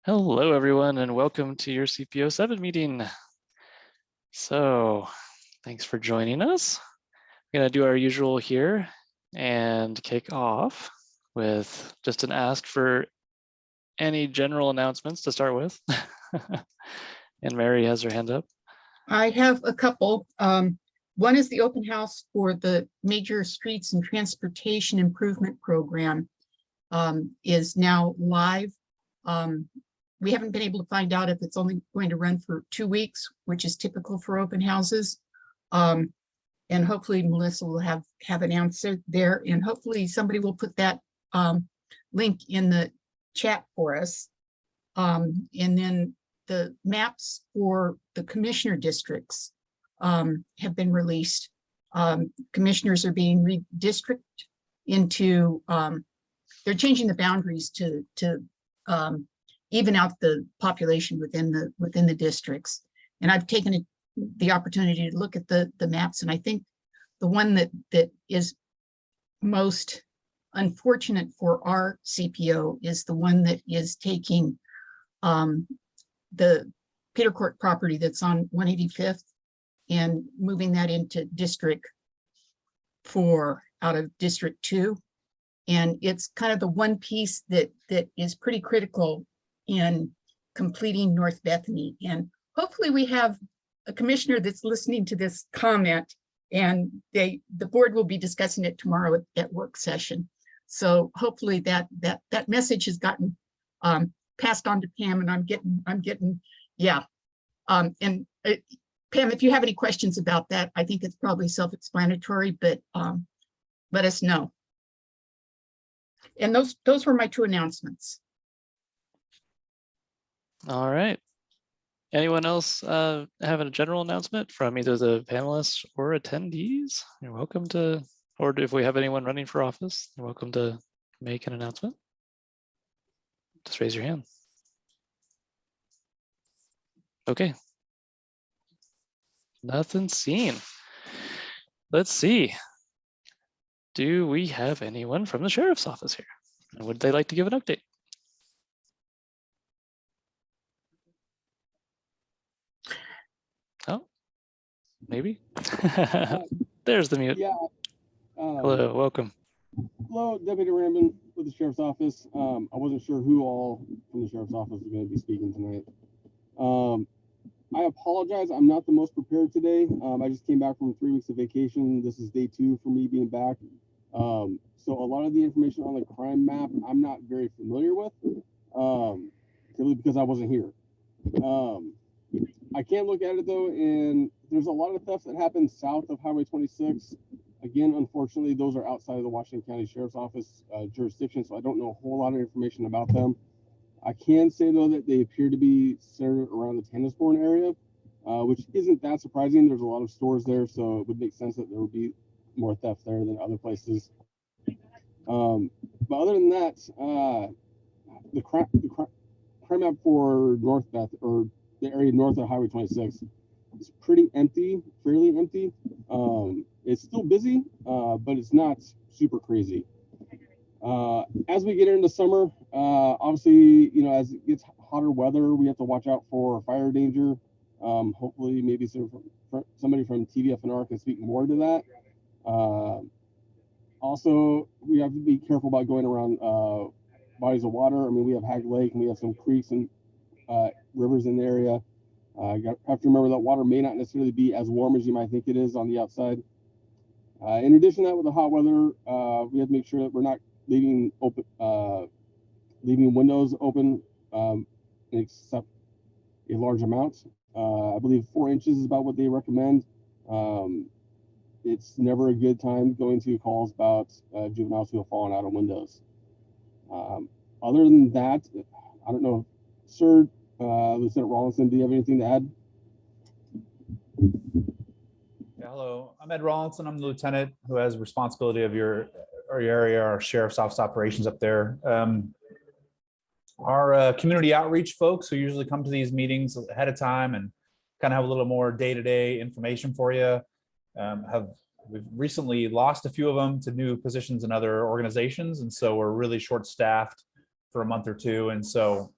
Hello, everyone, and welcome to your CPO 7 meeting. So thanks for joining us. We're going to do our usual here and kick off with just an ask for any general announcements to start with. And Mary has her hand up. I have a couple. One is the open house for the Major Streets and Transportation Improvement Program is now live. We haven't been able to find out if it's only going to run for 2 weeks, which is typical for open houses. And hopefully Melissa will have an answer there, and hopefully somebody will put that link in the chat for us. And then the maps for the commissioner districts have been released. Commissioners are being redistricted into, they're changing the boundaries to even out the population within the districts. And I've taken the opportunity to look at the maps, and I think the one that is most unfortunate for our CPO is the one that is taking the Peter Court property that's on 185th and moving that into District 4 out of District 2. And it's kind of the one piece that is pretty critical in completing North Bethany. And hopefully we have a commissioner that's listening to this comment, and the board will be discussing it tomorrow at work session. So hopefully that message has gotten passed on to Pam, and I'm getting, yeah. And Pam, if you have any questions about that, I think it's probably self-explanatory, but let us know. And those were my 2 announcements. All right. Anyone else having a general announcement from either the panelists or attendees? You're welcome to, or if we have anyone running for office, you're welcome to make an announcement. Just raise your hand. Okay. Nothing seen. Let's see. Do we have anyone from the sheriff's office here? And would they like to give an update? Oh, maybe. There's the mute. Yeah. Hello, welcome. Hello, Deputy Rambin with the Sheriff's Office. I wasn't sure who all from the Sheriff's Office was going to be speaking tonight. I apologize. I'm not the most prepared today. I just came back from 3 weeks of vacation. This is day 2 for me being back. So a lot of the information on the crime map, I'm not very familiar with, simply because I wasn't here. I can look at it though, and there's a lot of thefts that happen south of Highway 26. Again, unfortunately, those are outside of the Washington County Sheriff's Office jurisdiction, so I don't know a whole lot of information about them. I can say though that they appear to be centered around the Tennisbourne area, which isn't that surprising. There's a lot of stores there, so it would make sense that there would be more theft there than other places. But other than that, the crime map for North Beth, or the area north of Highway 26, is pretty empty, fairly empty. It's still busy, but it's not super crazy. As we get into summer, obviously, you know, as it gets hotter weather, we have to watch out for fire danger. Hopefully, maybe somebody from TVFNR can speak more to that. Also, we have to be careful about going around bodies of water. I mean, we have Hag Lake and we have some creeks and rivers in the area. You have to remember that water may not necessarily be as warm as you might think it is on the outside. In addition to that, with the hot weather, we have to make sure that we're not leaving windows open except a large amount. I believe 4 inches is about what they recommend. It's never a good time going to calls about juveniles who have fallen out of windows. Other than that, I don't know, Sir Lieutenant Rawlinson, do you have anything to add? Yeah, hello, I'm Ed Rawlinson. I'm the lieutenant who has responsibility of your area, our sheriff's office operations up there. Our community outreach folks who usually come to these meetings ahead of time and kind of have a little more day-to-day information for you. We've recently lost a few of them to new positions in other organizations, and so we're really short-staffed for a month or two. And so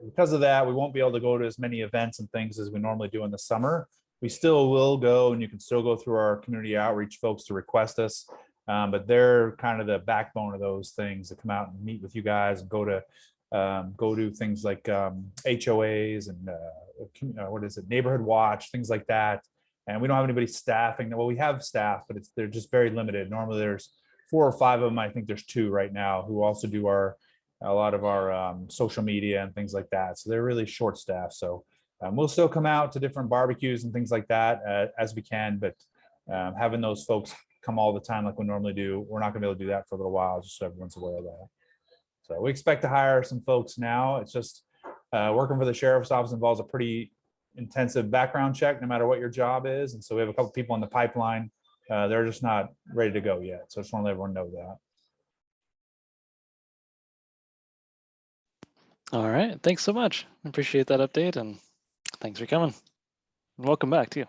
because of that, we won't be able to go to as many events and things as we normally do in the summer. We still will go, and you can still go through our community outreach folks to request us. But they're kind of the backbone of those things, to come out and meet with you guys and go to things like HOAs and what is it, neighborhood watch, things like that. And we don't have anybody staffing. Well, we have staff, but they're just very limited. Normally there's 4 or 5 of them. I think there's 2 right now who also do a lot of our social media and things like that. So they're really short staffed. So we'll still come out to different barbecues and things like that as we can, but having those folks come all the time like we normally do, we're not gonna be able to do that for a little while, just so everyone's aware of that. So we expect to hire some folks now. It's just working for the sheriff's office involves a pretty intensive background check, no matter what your job is. And so we have a couple people in the pipeline. They're just not ready to go yet. So I just want to let everyone know that. All right, thanks so much. I appreciate that update, and thanks for coming. And welcome back too.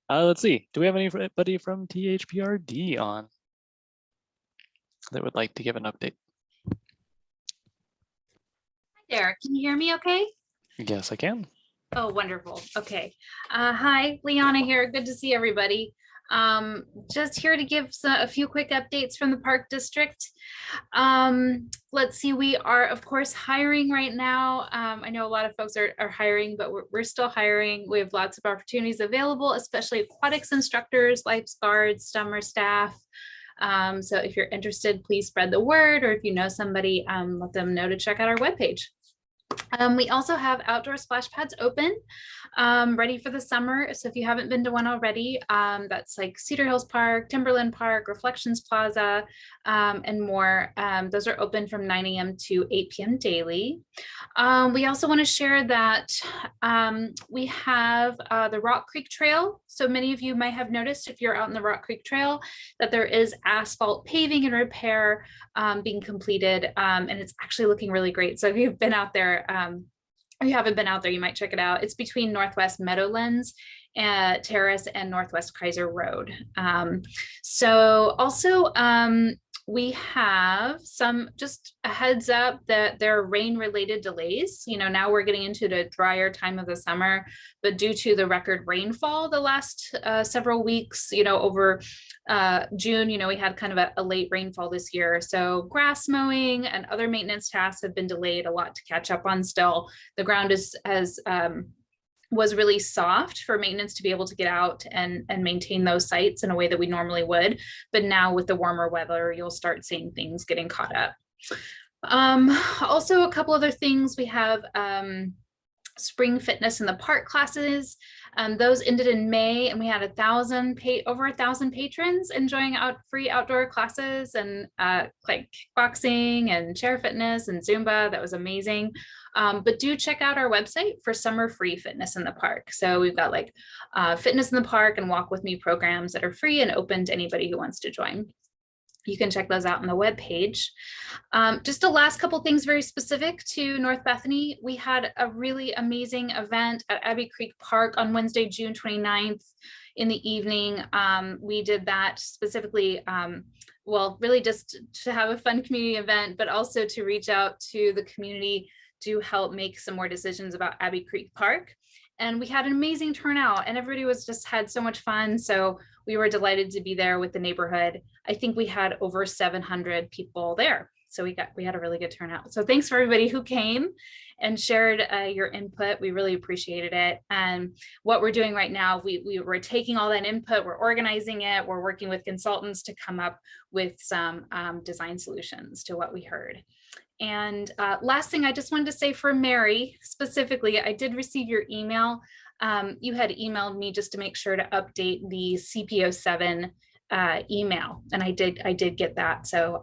Let's see, do we have anybody from THPRD on that would like to give an update? Hi there, can you hear me okay? Yes, I can. Oh, wonderful. Okay. Hi, Liana here. Good to see everybody. Just here to give a few quick updates from the Park District. Let's see, we are of course hiring right now. I know a lot of folks are hiring, but we're still hiring. We have lots of opportunities available, especially aquatics instructors, lifeguards, summer staff. So if you're interested, please spread the word, or if you know somebody, let them know to check out our webpage. We also have outdoor splash pads open, ready for the summer. So if you haven't been to one already, that's like Cedar Hills Park, Timberland Park, Reflections Plaza, and more. Those are open from 9 a.m. to 8 p.m. daily. We also want to share that we have the Rock Creek Trail. So many of you might have noticed, if you're out in the Rock Creek Trail, that there is asphalt paving and repair being completed, and it's actually looking really great. So if you've been out there, if you haven't been out there, you might check it out. It's between Northwest Meadowlands Terrace and Northwest Kaiser Road. So also, we have just a heads up that there are rain related delays. You know, now we're getting into the drier time of the summer, but due to the record rainfall the last several weeks, you know, over June, you know, we had kind of a late rainfall this year. So grass mowing and other maintenance tasks have been delayed, a lot to catch up on still. The ground was really soft for maintenance to be able to get out and maintain those sites in a way that we normally would. But now with the warmer weather, you'll start seeing things getting caught up. Also, a couple other things. We have spring fitness in the park classes. Those ended in May, and we had over 1,000 patrons enjoying free outdoor classes and like kickboxing and chair fitness and Zumba. That was amazing. But do check out our website for summer free fitness in the park. So we've got like fitness in the park and walk with me programs that are free and open to anybody who wants to join. You can check those out on the webpage. Just the last couple things very specific to North Bethany. We had a really amazing event at Abbey Creek Park on Wednesday, June 29th in the evening. We did that specifically, well, really just to have a fun community event, but also to reach out to the community to help make some more decisions about Abbey Creek Park. And we had an amazing turnout, and everybody had so much fun. So we were delighted to be there with the neighborhood. I think we had over 700 people there. So we had a really good turnout. So thanks for everybody who came and shared your input. We really appreciated it. And what we're doing right now, we're taking all that input, we're organizing it, we're working with consultants to come up with some design solutions to what we heard. And last thing I just wanted to say for Mary specifically, I did receive your email. You had emailed me just to make sure to update the CPO 7 email, and I did get that. So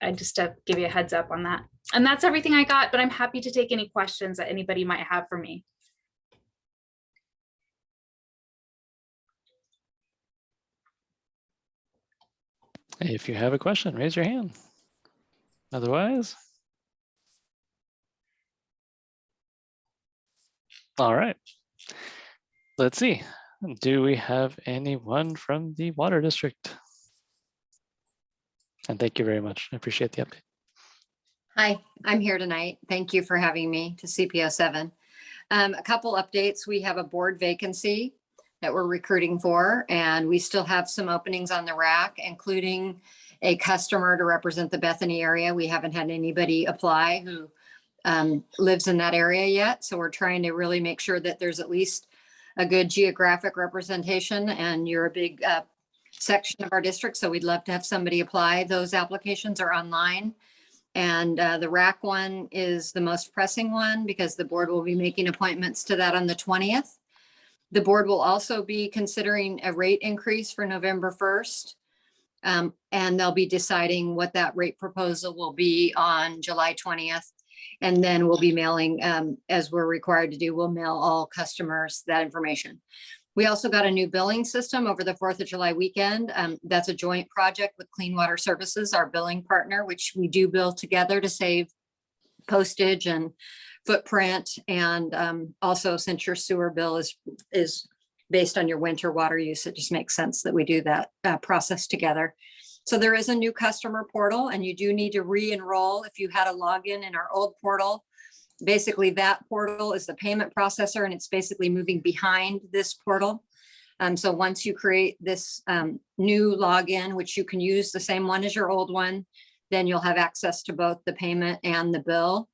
I just to give you a heads up on that. And that's everything I got, but I'm happy to take any questions that anybody might have for me. If you have a question, raise your hand. Otherwise, all right. Let's see. Do we have anyone from the Water District? And thank you very much. I appreciate the update. Hi, I'm here tonight. Thank you for having me to CPO 7. A couple updates. We have a board vacancy that we're recruiting for, and we still have some openings on the rack, including a customer to represent the Bethany area. We haven't had anybody apply who lives in that area yet. So we're trying to really make sure that there's at least a good geographic representation, and you're a big section of our district. So we'd love to have somebody apply. Those applications are online. And the RAC one is the most pressing one because the board will be making appointments to that on the 20th. The board will also be considering a rate increase for November 1st. And they'll be deciding what that rate proposal will be on July 20th. And then we'll be mailing, as we're required to do, we'll mail all customers that information. We also got a new billing system over the 4th of July weekend. That's a joint project with Clean Water Services, our billing partner, which we do bill together to save postage and footprint. And also, since your sewer bill is based on your winter water use, it just makes sense that we do that process together. So there is a new customer portal, and you do need to re-enroll if you had a login in our old portal. Basically, that portal is the payment processor, and it's basically moving behind this portal. So once you create this new login, which you can use the same one as your old one, then you'll have access to both the payment and the bill.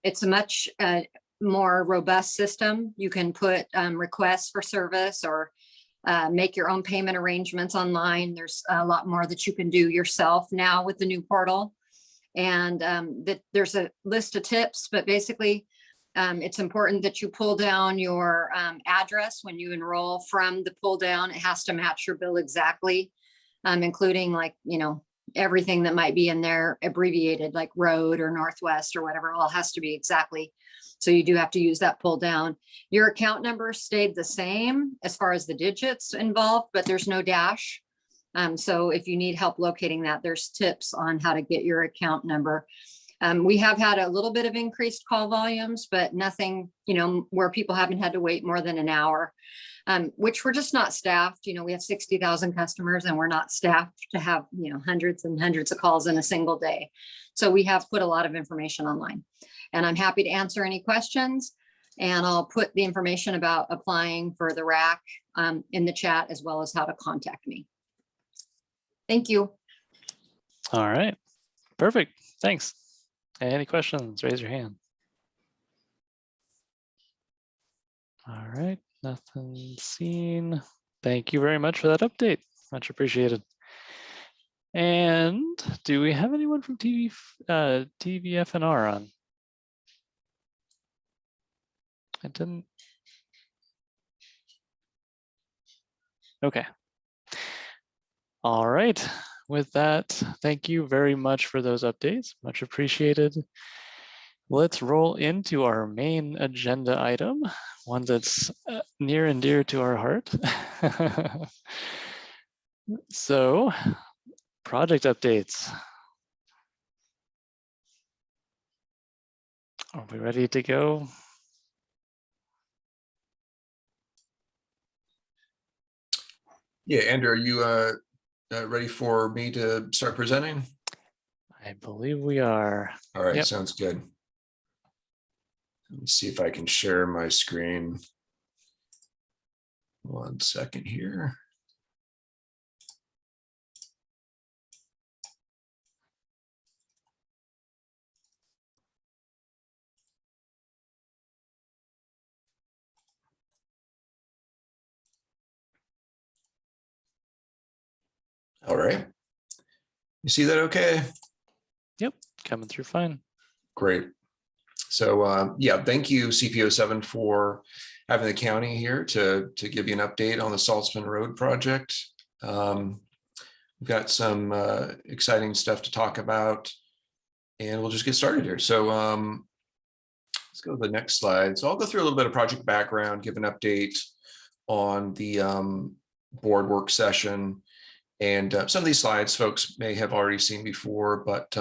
It's a much more robust system. You can put requests for service or make your own payment arrangements online. There's a lot more that you can do yourself now with the new portal. And there's a list of tips, but basically it's important that you pull down your address when you enroll. From the pull down, it has to match your bill exactly, including, like, everything that might be in there abbreviated, like road or Northwest or whatever, all has to be exactly. So you do have to use that pull down. Your account number stayed the same as far as the digits involved, but there's no dash. So if you need help locating that, there's tips on how to get your account number. We have had a little bit of increased call volumes, but nothing, where people haven't had to wait more than an hour, which we're just not staffed. We have 60,000 customers, and we're not staffed to have, hundreds and hundreds of calls in a single day. So we have put a lot of information online, and I'm happy to answer any questions. And I'll put the information about applying for the RAC in the chat, as well as how to contact me. Thank you. All right, perfect. Thanks. Any questions? Raise your hand. All right, nothing seen. Thank you very much for that update. Much appreciated. And do we have anyone from TVFNR on? I didn't. Okay. All right. With that, thank you very much for those updates. Much appreciated. Let's roll into our main agenda item, one that's near and dear to our heart. So, project updates. Are we ready to go? Yeah, Andrew, are you ready for me to start presenting? I believe we are. All right, Yep. Sounds good. Let me see if I can share my screen. 1 second here. All right. You see that okay? Yep, coming through fine. Great. So yeah, thank you CPO 7 for having the county here to give you an update on the Saltzman Road project. We've got some exciting stuff to talk about, and we'll just get started here. So let's go to the next slide. So I'll go through a little bit of project background, give an update on the board work session. And some of these slides folks may have already seen before, but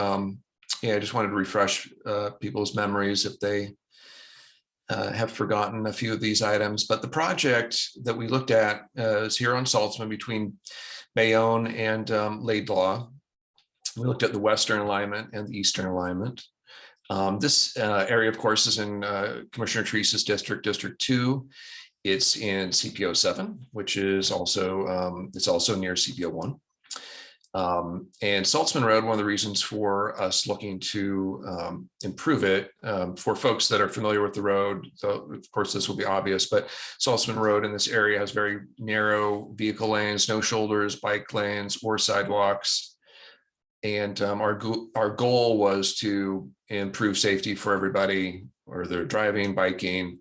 yeah, I just wanted to refresh people's memories if they have forgotten a few of these items. But the project that we looked at is here on Saltzman between Bayonne and Laidlaw. We looked at the western alignment and the eastern alignment. This area, of course, is in Commissioner Teresa's district, District 2. It's in CPO 7, which is also it's also near CPO 1. And Saltzman Road, one of the reasons for us looking to improve it, for folks that are familiar with the road, so of course this will be obvious, but Saltzman Road in this area has very narrow vehicle lanes, no shoulders, bike lanes, or sidewalks. And our goal was to improve safety for everybody, whether they're driving, biking,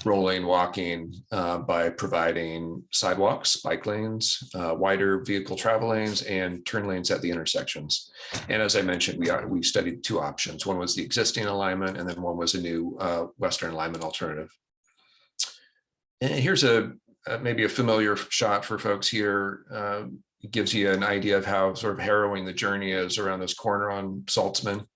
rolling, walking, by providing sidewalks, bike lanes, wider vehicle travel lanes, and turn lanes at the intersections. And as I mentioned, we studied two options. One was the existing alignment, and then one was a new western alignment alternative. And here's maybe a familiar shot for folks here. It gives you an idea of how sort of harrowing the journey is around this corner on Saltzman.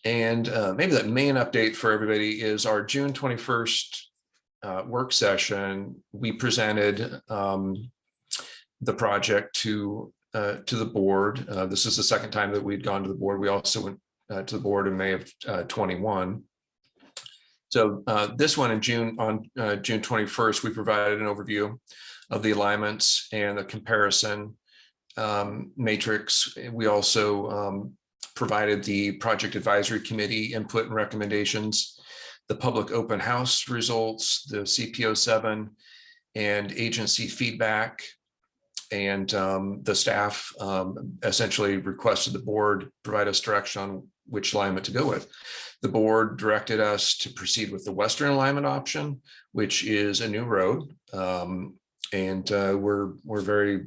And maybe the main update for everybody is our June 21st work session. We presented the project to the board. This is the second time that we'd gone to the board. We also went to the board in May of 21. So this one in June, on June 21st, we provided an overview of the alignments and the comparison matrix. We also provided the project advisory committee input and recommendations, the public open house results, the CPO 7 and agency feedback. And the staff essentially requested the board provide us direction on which alignment to go with. The board directed us to proceed with the western alignment option, which is a new road. And we're very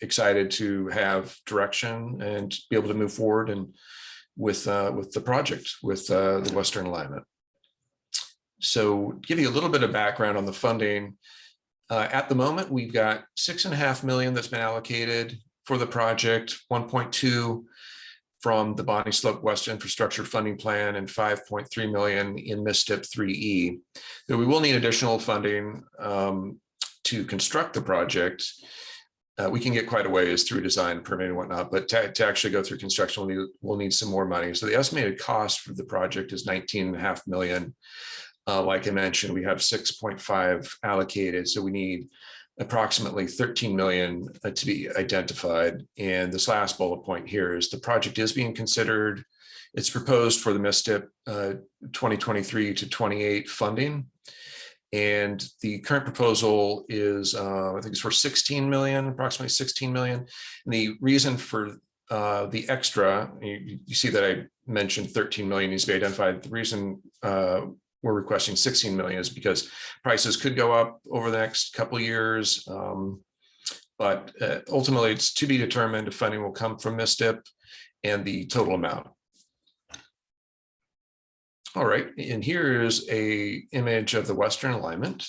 excited to have direction and be able to move forward and with the project with the western alignment. So to give you a little bit of background on the funding, at the moment we've got $6.5 million that's been allocated for the project, 1.2 from the Bonnie Slope West Infrastructure Funding Plan and 5.3 million in MISTIP 3E. So we will need additional funding to construct the project. We can get quite a ways through design, permitting and whatnot, but to actually go through construction, we'll need some more money. So the estimated cost for the project is $19.5 million. Like I mentioned, we have 6.5 allocated, so we need approximately 13 million to be identified. And this last bullet point here is the project is being considered. It's proposed for the MISTIP 2023 to 28 funding. And the current proposal is, I think it's for 16 million, approximately 16 million. And the reason for the extra, you see that I mentioned 13 million needs to be identified. The reason we're requesting 16 million is because prices could go up over the next couple of years. But ultimately it's to be determined if funding will come from MISTIP and the total amount. All right, and here is an image of the western alignment.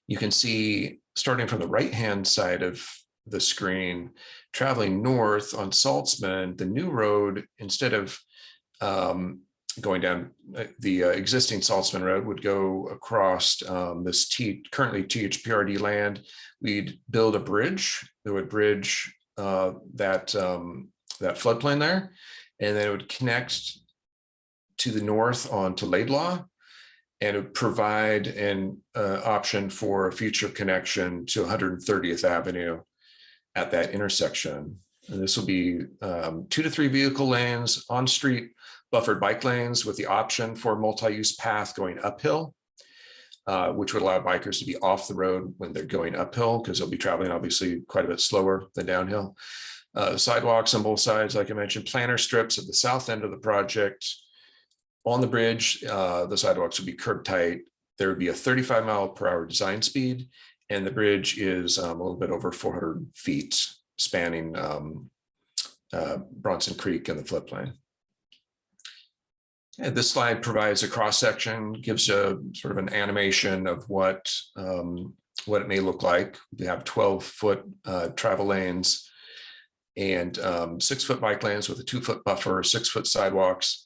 You can see starting from the right-hand side of the screen, traveling north on Saltzman, the new road, instead of going down the existing Saltzman Road, would go across this currently THPRD land. We'd build a bridge that would bridge that floodplain there, and then it would connect to the north onto Laidlaw, and it would provide an option for a future connection to 130th Avenue at that intersection. And this will be 2 to 3 vehicle lanes, on-street buffered bike lanes with the option for a multi-use path going uphill, which would allow bikers to be off the road when they're going uphill, because they'll be traveling obviously quite a bit slower than downhill. Sidewalks on both sides, like I mentioned, planter strips at the south end of the project. On the bridge, the sidewalks would be curb tight. There would be a 35-mile-per-hour design speed, and the bridge is a little bit over 400 feet, spanning Bronson Creek and the floodplain. And this slide provides a cross-section, gives a sort of an animation of what it may look like. We have 12-foot travel lanes and 6-foot bike lanes with a 2-foot buffer, 6-foot sidewalks.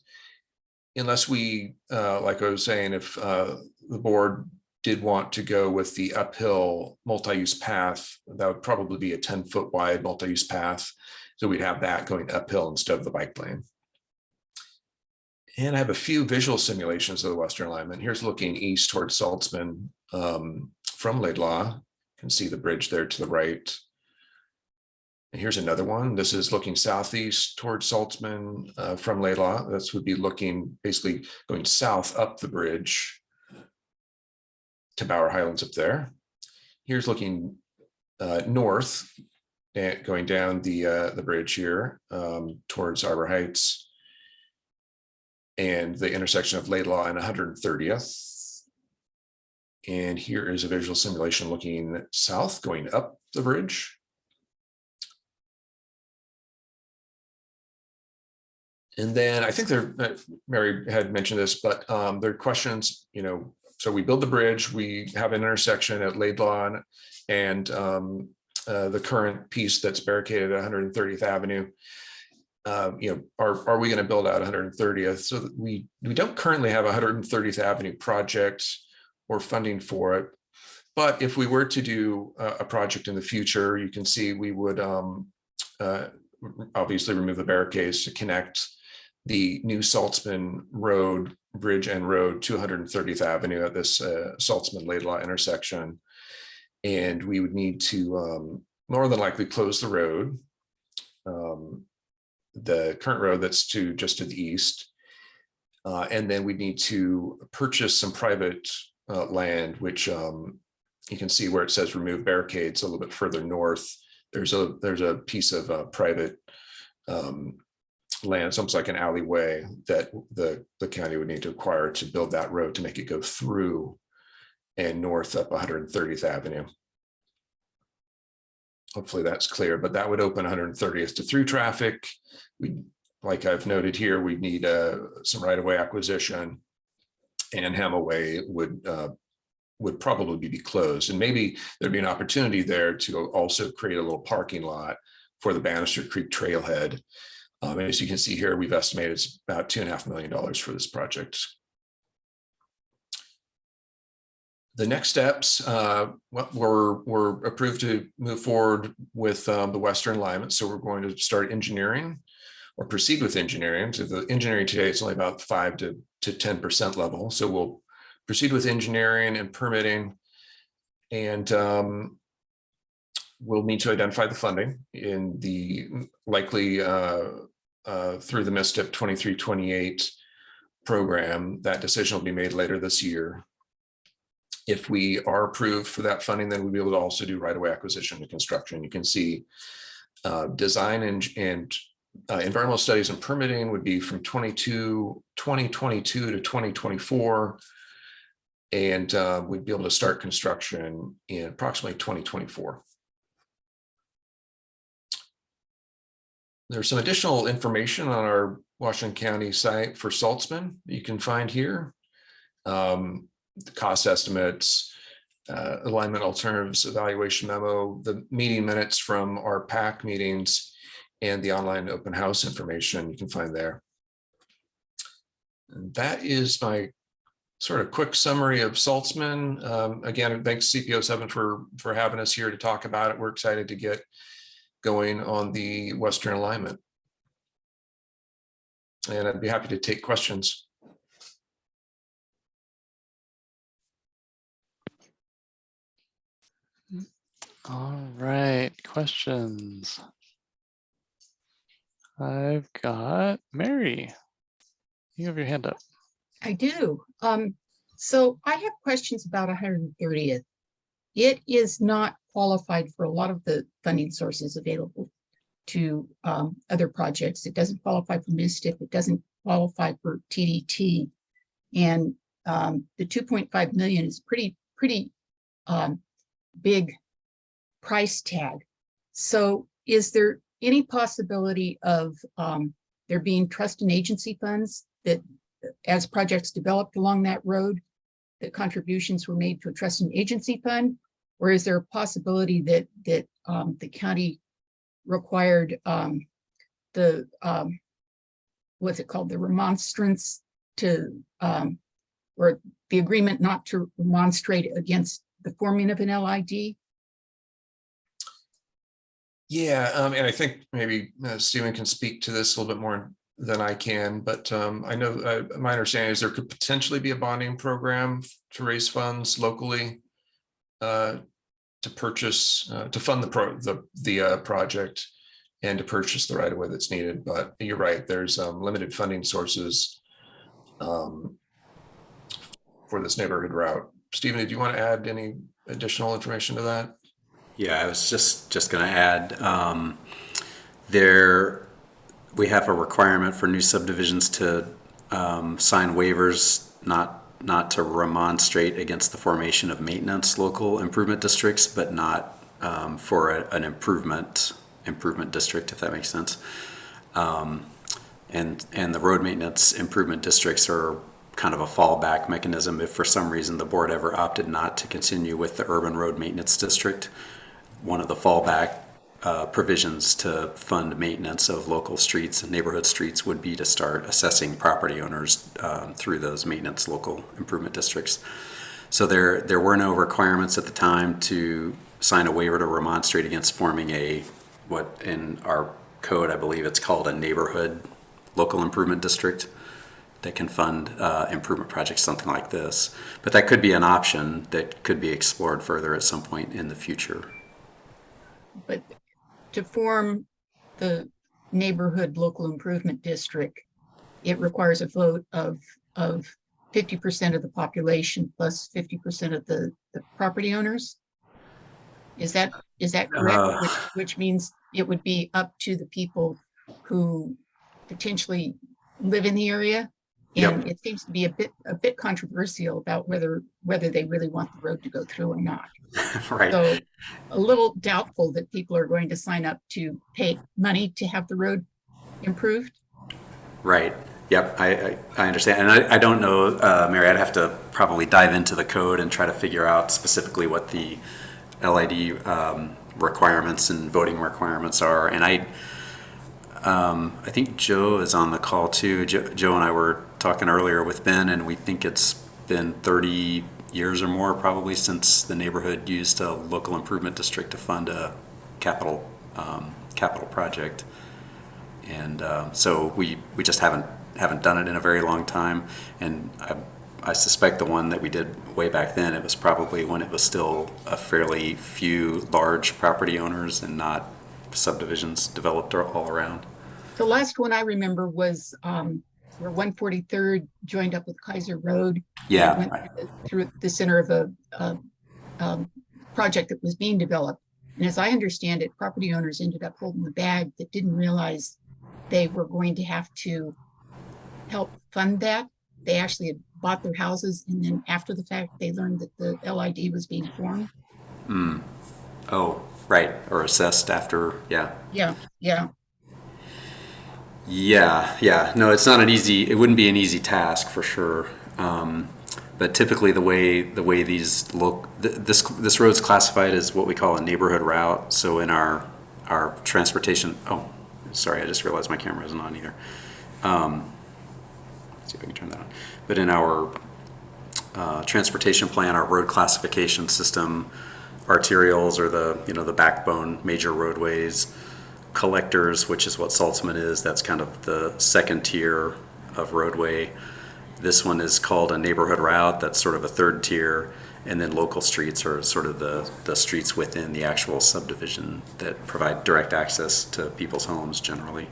Unless we, like I was saying, if the board did want to go with the uphill multi-use path. That would probably be a 10-foot wide multi-use path. So we'd have that going uphill instead of the bike lane. And I have a few visual simulations of the western alignment. Here's looking east towards Saltzman from Laidlaw. You can see the bridge there to the right. And here's another one. This is looking southeast towards Saltzman from Laidlaw. This would be looking basically going south up the bridge to Bower Highlands up there. Here's looking north, going down the bridge here towards Arbor Heights and the intersection of Laidlaw and 130th. And here is a visual simulation looking south, going up the bridge. And then I think Mary had mentioned this, but there are questions, so we build the bridge, we have an intersection at Laidlaw and the current piece that's barricaded at 130th Avenue. Are we going to build out 130th? So that we don't currently have a 130th Avenue project or funding for it. But if we were to do a project in the future, you can see we would obviously remove the barricades to connect the new Saltzman Road, Bridge and Road to 130th Avenue at this Saltzman-Laidlaw intersection. And we would need to more than likely close the road, the current road that's just to the east. And then we need to purchase some private land, which you can see where it says remove barricades a little bit further north. There's a piece of private land. It's almost like an alleyway that the county would need to acquire to build that road to make it go through and north up 130th Avenue. Hopefully that's clear, but that would open 130th to through traffic. Like I've noted here, we'd need some right-of-way acquisition, and Hamaway would probably be closed. And maybe there'd be an opportunity there to also create a little parking lot for the Bannister Creek Trailhead. As you can see here, we've estimated it's about $2.5 million for this project. The next steps, we're approved to move forward with the western alignment. So we're going to start engineering or proceed with engineering. So the engineering today is only about 5 to 10% level. So we'll proceed with engineering and permitting, and we'll need to identify the funding in the likely through the MISTIP 23-28 program. That decision will be made later this year. If we are approved for that funding, then we'll be able to also do right-of-way acquisition and construction. You can see design and environmental studies and permitting would be from 2022 to 2024. And we'd be able to start construction in approximately 2024. There's some additional information on our Washington County site for Saltzman you can find here. The cost estimates, alignment alternatives evaluation memo, the meeting minutes from our PAC meetings, and the online open house information you can find there. And that is my sort of quick summary of Saltzman. Again, thanks CPO 7 for having us here to talk about it. We're excited to get going on the western alignment. And I'd be happy to take questions. All right, questions. I've got Mary. You have your hand up. I do. So I have questions about 130th. It is not qualified for a lot of the funding sources available to other projects. It doesn't qualify for MISTIP. It doesn't qualify for TDT. And the 2.5 million is pretty big price tag. So is there any possibility of there being trust and agency funds that as projects developed along that road, that contributions were made to a trust and agency fund? Or is there a possibility that the county required what's it called, the remonstrance to or the agreement not to remonstrate against the forming of an LID? Yeah, and I think maybe Stephen can speak to this a little bit more than I can, but I know my understanding is there could potentially be a bonding program to raise funds locally to purchase, to fund the project and to purchase the right of way that's needed. But you're right, there's limited funding sources for this neighborhood route. Stephen, did you want to add any additional information to that? Yeah, I was just going to add, there, we have a requirement for new subdivisions to sign waivers, not to remonstrate against the formation of maintenance local improvement districts, but not for an improvement district, if that makes sense. And the road maintenance improvement districts are kind of a fallback mechanism if for some reason the board ever opted not to continue with the urban road maintenance district. One of the fallback provisions to fund maintenance of local streets and neighborhood streets would be to start assessing property owners through those maintenance local improvement districts. So there were no requirements at the time to sign a waiver to remonstrate against forming what in our code, I believe it's called a neighborhood local improvement district that can fund improvement projects, something like this. But that could be an option that could be explored further at some point in the future. But to form the neighborhood local improvement district, it requires a vote of 50% of the population plus 50% of the property owners. Is that correct? Which means it would be up to the people who potentially live in the area. And it seems to be a bit controversial about whether they really want the road to go through or not. Right. So a little doubtful that people are going to sign up to pay money to have the road improved. Right. Yep. I understand. And I don't know, Mary, I'd have to probably dive into the code and try to figure out specifically what the LID requirements and voting requirements are. And I think Joe is on the call too. Joe and I were talking earlier with Ben, and we think it's been 30 years or more probably since the neighborhood used a local improvement district to fund a capital project. And so we just haven't done it in a very long time. And I suspect the one that we did way back then, it was probably when it was still a fairly few large property owners and not subdivisions developed all around. The last one I remember was where 143rd joined up with Kaiser Road. Yeah. Went through the center of a project that was being developed. And as I understand it, property owners ended up holding the bag that didn't realize they were going to have to help fund that. They actually had bought their houses, and then after the fact, they learned that the LID was being formed. Oh, right. Or assessed after, yeah. Yeah. No, it's not it wouldn't be an easy task for sure. But typically the way these look, this road's classified as what we call a neighborhood route. So in our transportation, oh, sorry, I just realized my camera isn't on either. Let's see if I can turn that on. But in our transportation plan, our road classification system, arterials are the backbone major roadways. Collectors, which is what Saltzman is, that's kind of the second tier of roadway. This one is called a neighborhood route, that's sort of a third tier, and then local streets are sort of the streets within the actual subdivision that provide direct access to people's homes generally.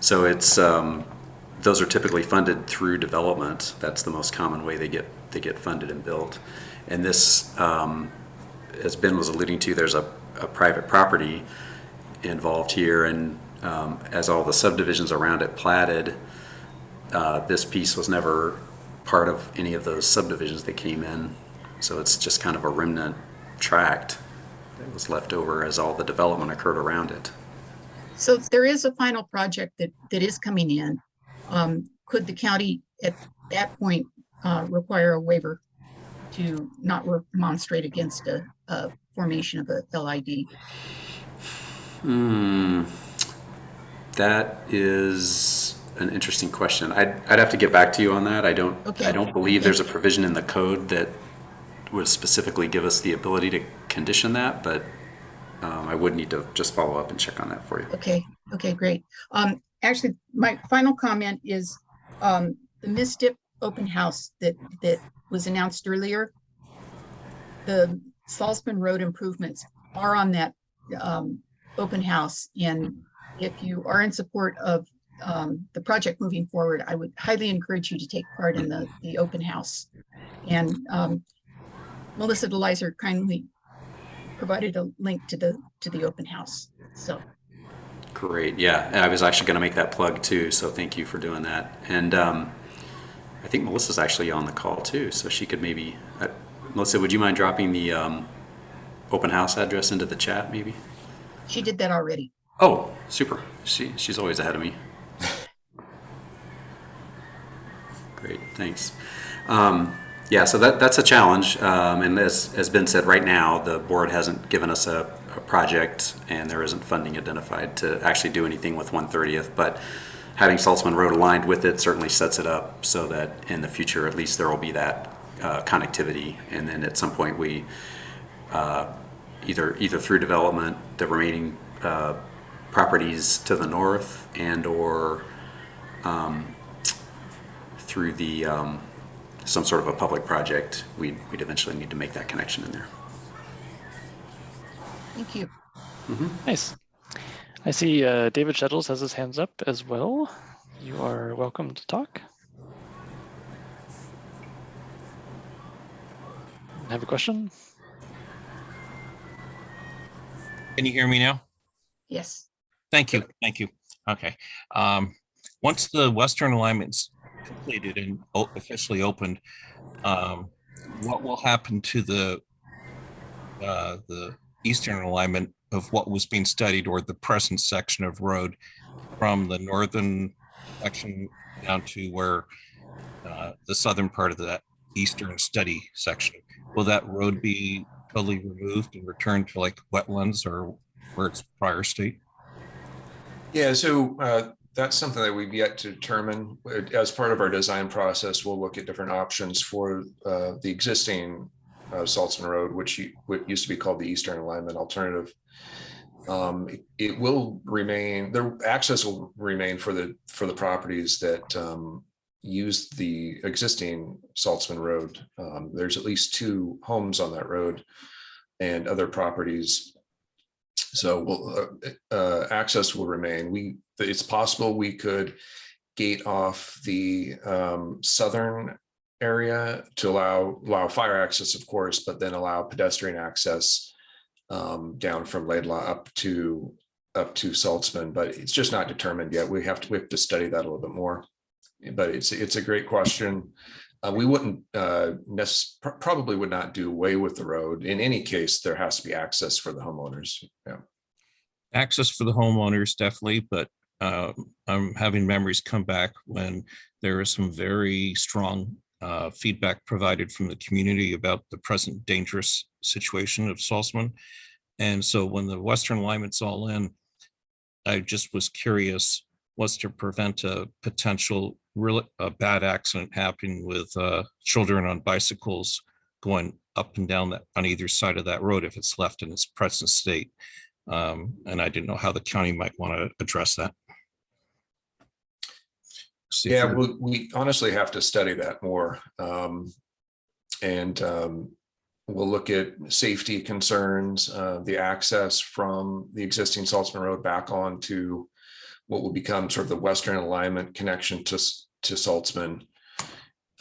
So it's those are typically funded through development. That's the most common way they get funded and built. And this, as Ben was alluding to, there's a private property involved here, and as all the subdivisions around it platted, this piece was never part of any of those subdivisions that came in, so it's just kind of a remnant tract that was left over as all the development occurred around it. So there is a final project that is coming in. Could the county at that point require a waiver to not remonstrate against a formation of a LID? That is an interesting question. I'd have to get back to you on that. I Okay. don't believe there's a provision in the code that would specifically give us the ability to condition that, but I would need to just follow up and check on that for you. Okay, great. Actually, my final comment is the Misdip open house that was announced earlier. The Salzman Road improvements are on that open house, and if you are in support of the project moving forward, I would highly encourage you to take part in the open house. And Melissa DeLizer kindly provided a link to the open house. So Great. Yeah, I was actually going to make that plug too, so thank you for doing that. And I think Melissa's actually on the call too, so she could maybe. Melissa, would you mind dropping the open house address into the chat, maybe? she did that already. Oh, super. She's always ahead of me. Great, thanks. Yeah, so that's a challenge, and as has been said, right now the board hasn't given us a project, and there isn't funding identified to actually do anything with 130th. But having Salzman Road aligned with it certainly sets it up so that in the future, at least, there will be that connectivity, and then at some point we either through development, the remaining properties to the north, and or through the some sort of a public project, we'd eventually need to make that connection in there. Thank you. Nice. I see David Shettles has his hands up as well. You are welcome to talk. Have a question? Can you hear me now? Yes. Thank you. Thank you. Okay. Once the Western alignment's completed and officially opened, what will happen to the eastern alignment of what was being studied, or the present section of road from the northern section down to where the southern part of that eastern study section? Will that road be totally removed and returned to like wetlands or where its prior state? Yeah, so that's something that we've yet to determine. As part of our design process, we'll look at different options for the existing Salzman Road, which used to be called the Eastern Alignment Alternative. It will remain, the access will remain for the properties that use the existing Salzman Road. There's at least 2 homes on that road and other properties. So access will remain. It's possible we could gate off the southern area to allow fire access, of course, but then allow pedestrian access down from Laidlaw up to Salzman. But it's just not determined yet. We have to study that a little bit more. But it's a great question. We wouldn't probably would not do away with the road. In any case, there has to be access for the homeowners. Yeah. Access for the homeowners, definitely, but I'm having memories come back when there is some very strong feedback provided from the community about the present dangerous situation of Salzman. And so when the Western alignment's all in, I just was curious what's to prevent a potential bad accident happening with children on bicycles going up and down that on either side of that road if it's left in its present state. And I didn't know how the county might want to address that. Yeah, we honestly have to study that more. And we'll look at safety concerns, the access from the existing Salzman Road back on to what will become sort of the Western alignment connection to Salzman.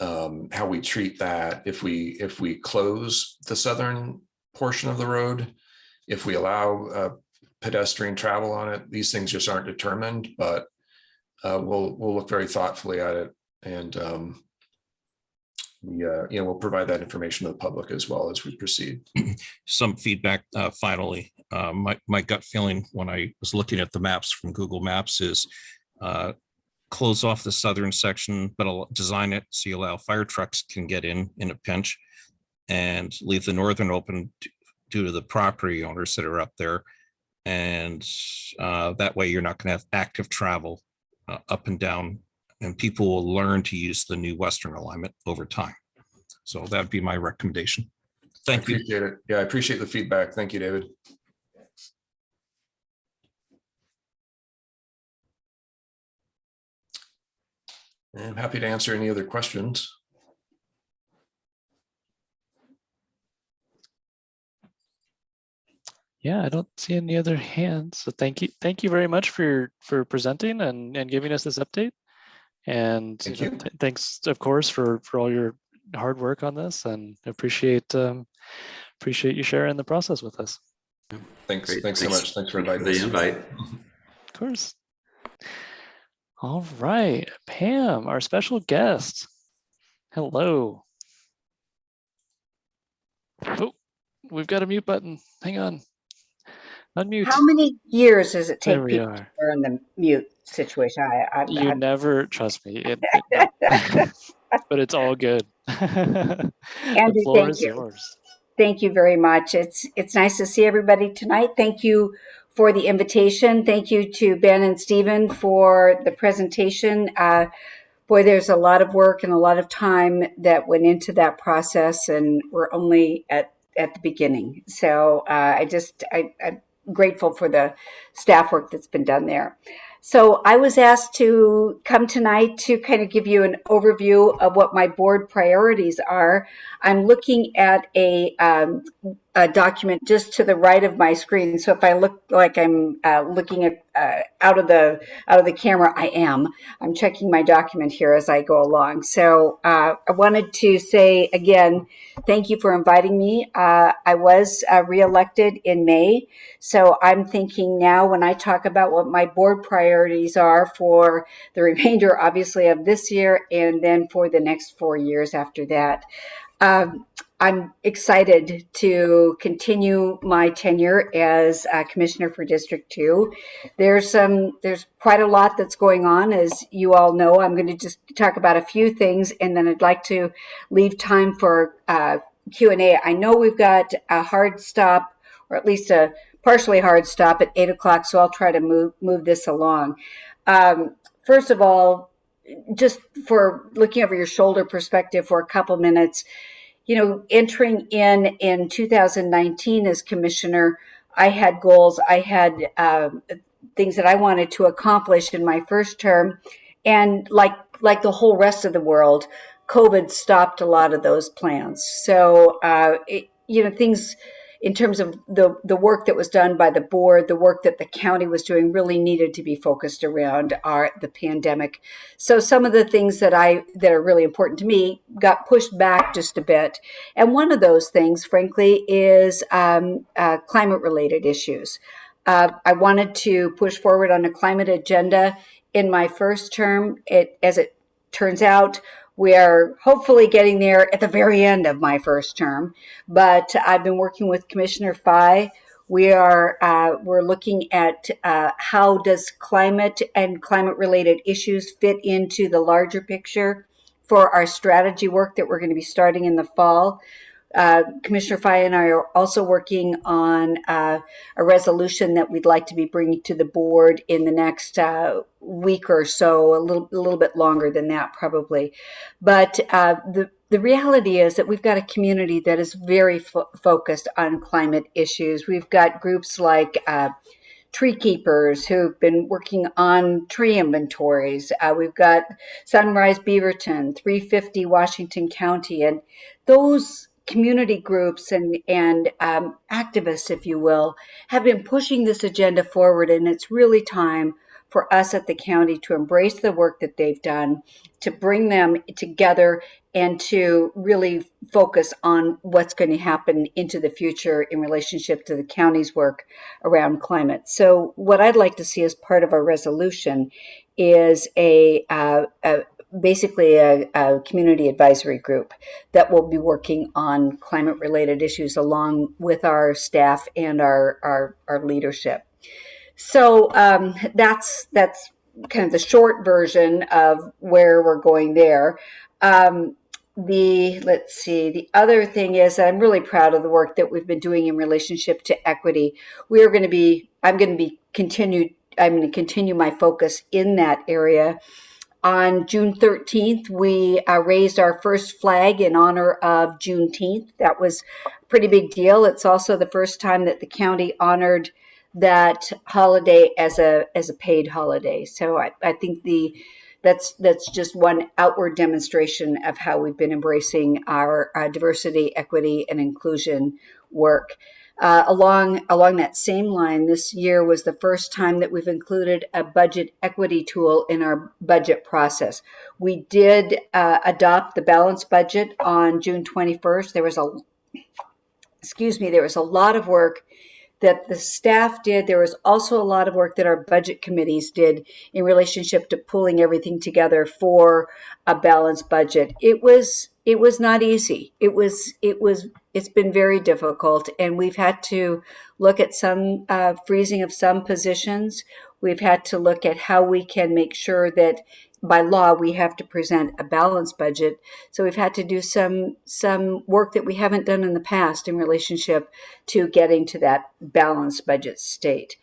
How we treat that if we close the southern portion of the road, if we allow pedestrian travel on it. These things just aren't determined, but we'll look very thoughtfully at it, and we'll provide that information to the public as well as we proceed. Some feedback finally. My gut feeling when I was looking at the maps from Google Maps is close off the southern section, but I'll design it so you allow fire trucks can get in a pinch, and leave the northern open due to the property owners that are up there. And that way you're not going to have active travel up and down, and people will learn to use the new Western alignment over time. So that'd be my recommendation. Thank you. Appreciate it. Yeah, I appreciate the feedback. Thank you, David. And I'm happy to answer any other questions. Yeah, I don't see any other hands. So thank you very much for presenting and giving us this update. And Thank you know, you. thanks, of course, for all your hard work on this, and appreciate you sharing the process with us. Thanks. Great. Thanks so much. Thanks for inviting the us. invite. Of course. All right, Pam, our special guest. Hello. Oh, we've got a mute button. Hang on. Unmute. How many years does it There take we people to are. learn the mute situation? You never trust me. But it's all good. The Andrew, floor thank is you. yours. Thank you very much. It's nice to see everybody tonight. Thank you for the invitation. Thank you to Ben and Stephen for the presentation. Boy, there's a lot of work and a lot of time that went into that process, and we're only at the beginning. So I'm grateful for the staff work that's been done there. So I was asked to come tonight to kind of give you an overview of what my board priorities are. I'm looking at a document just to the right of my screen. So if I look like I'm looking at out of the camera, I am. I'm checking my document here as I go along. So I wanted to say again, thank you for inviting me. I was reelected in May. So I'm thinking now when I talk about what my board priorities are for the remainder, obviously, of this year and then for the next 4 years after that. I'm excited to continue my tenure as Commissioner for District 2. There's quite a lot that's going on, as you all know. I'm going to just talk about a few things, and then I'd like to leave time for Q&A. I know we've got a hard stop, or at least a partially hard stop at 8 o'clock, so I'll try to move this along. First of all, just for looking over your shoulder perspective for a couple minutes, you know, entering in 2019 as commissioner, I had goals. I had things that I wanted to accomplish in my first term, and like the whole rest of the world, COVID stopped a lot of those plans. So things in terms of the work that was done by the board, the work that the county was doing really needed to be focused around the pandemic. So some of the things that are really important to me got pushed back just a bit. And one of those things, frankly, is climate-related issues. I wanted to push forward on a climate agenda in my first term. As it turns out, we are hopefully getting there at the very end of my first term, but I've been working with Commissioner Fye. We're looking at how does climate and climate-related issues fit into the larger picture for our strategy work that we're going to be starting in the fall. Commissioner Fye and I are also working on a resolution that we'd like to be bringing to the board in the next week or so, a little bit longer than that probably. But the reality is that we've got a community that is very focused on climate issues. We've got groups like tree keepers who've been working on tree inventories. We've got Sunrise Beaverton, 350 Washington County, and those community groups and activists, if you will, have been pushing this agenda forward, and it's really time for us at the county to embrace the work that they've done, to bring them together and to really focus on what's going to happen into the future in relationship to the county's work around climate. So what I'd like to see as part of our resolution is basically a community advisory group that will be working on climate-related issues along with our staff and our leadership. So that's kind of the short version of where we're going there. Let's see, the other thing is that I'm really proud of the work that we've been doing in relationship to equity. I'm going to be I'm going to continue my focus in that area. On June 13th, we raised our first flag in honor of Juneteenth. That was a pretty big deal. It's also the first time that the county honored that holiday as a paid holiday. So I think that's just one outward demonstration of how we've been embracing our diversity, equity, and inclusion work. Along that same line, this year was the first time that we've included a budget equity tool in our budget process. We did adopt the balanced budget on June 21st. There was a lot of work that the staff did. There was also a lot of work that our budget committees did in relationship to pulling everything together for a balanced budget. It was not easy. It's been very difficult, and we've had to look at some freezing of some positions. We've had to look at how we can make sure that by law we have to present a balanced budget. So we've had to do some work that we haven't done in the past in relationship to getting to that balanced budget state.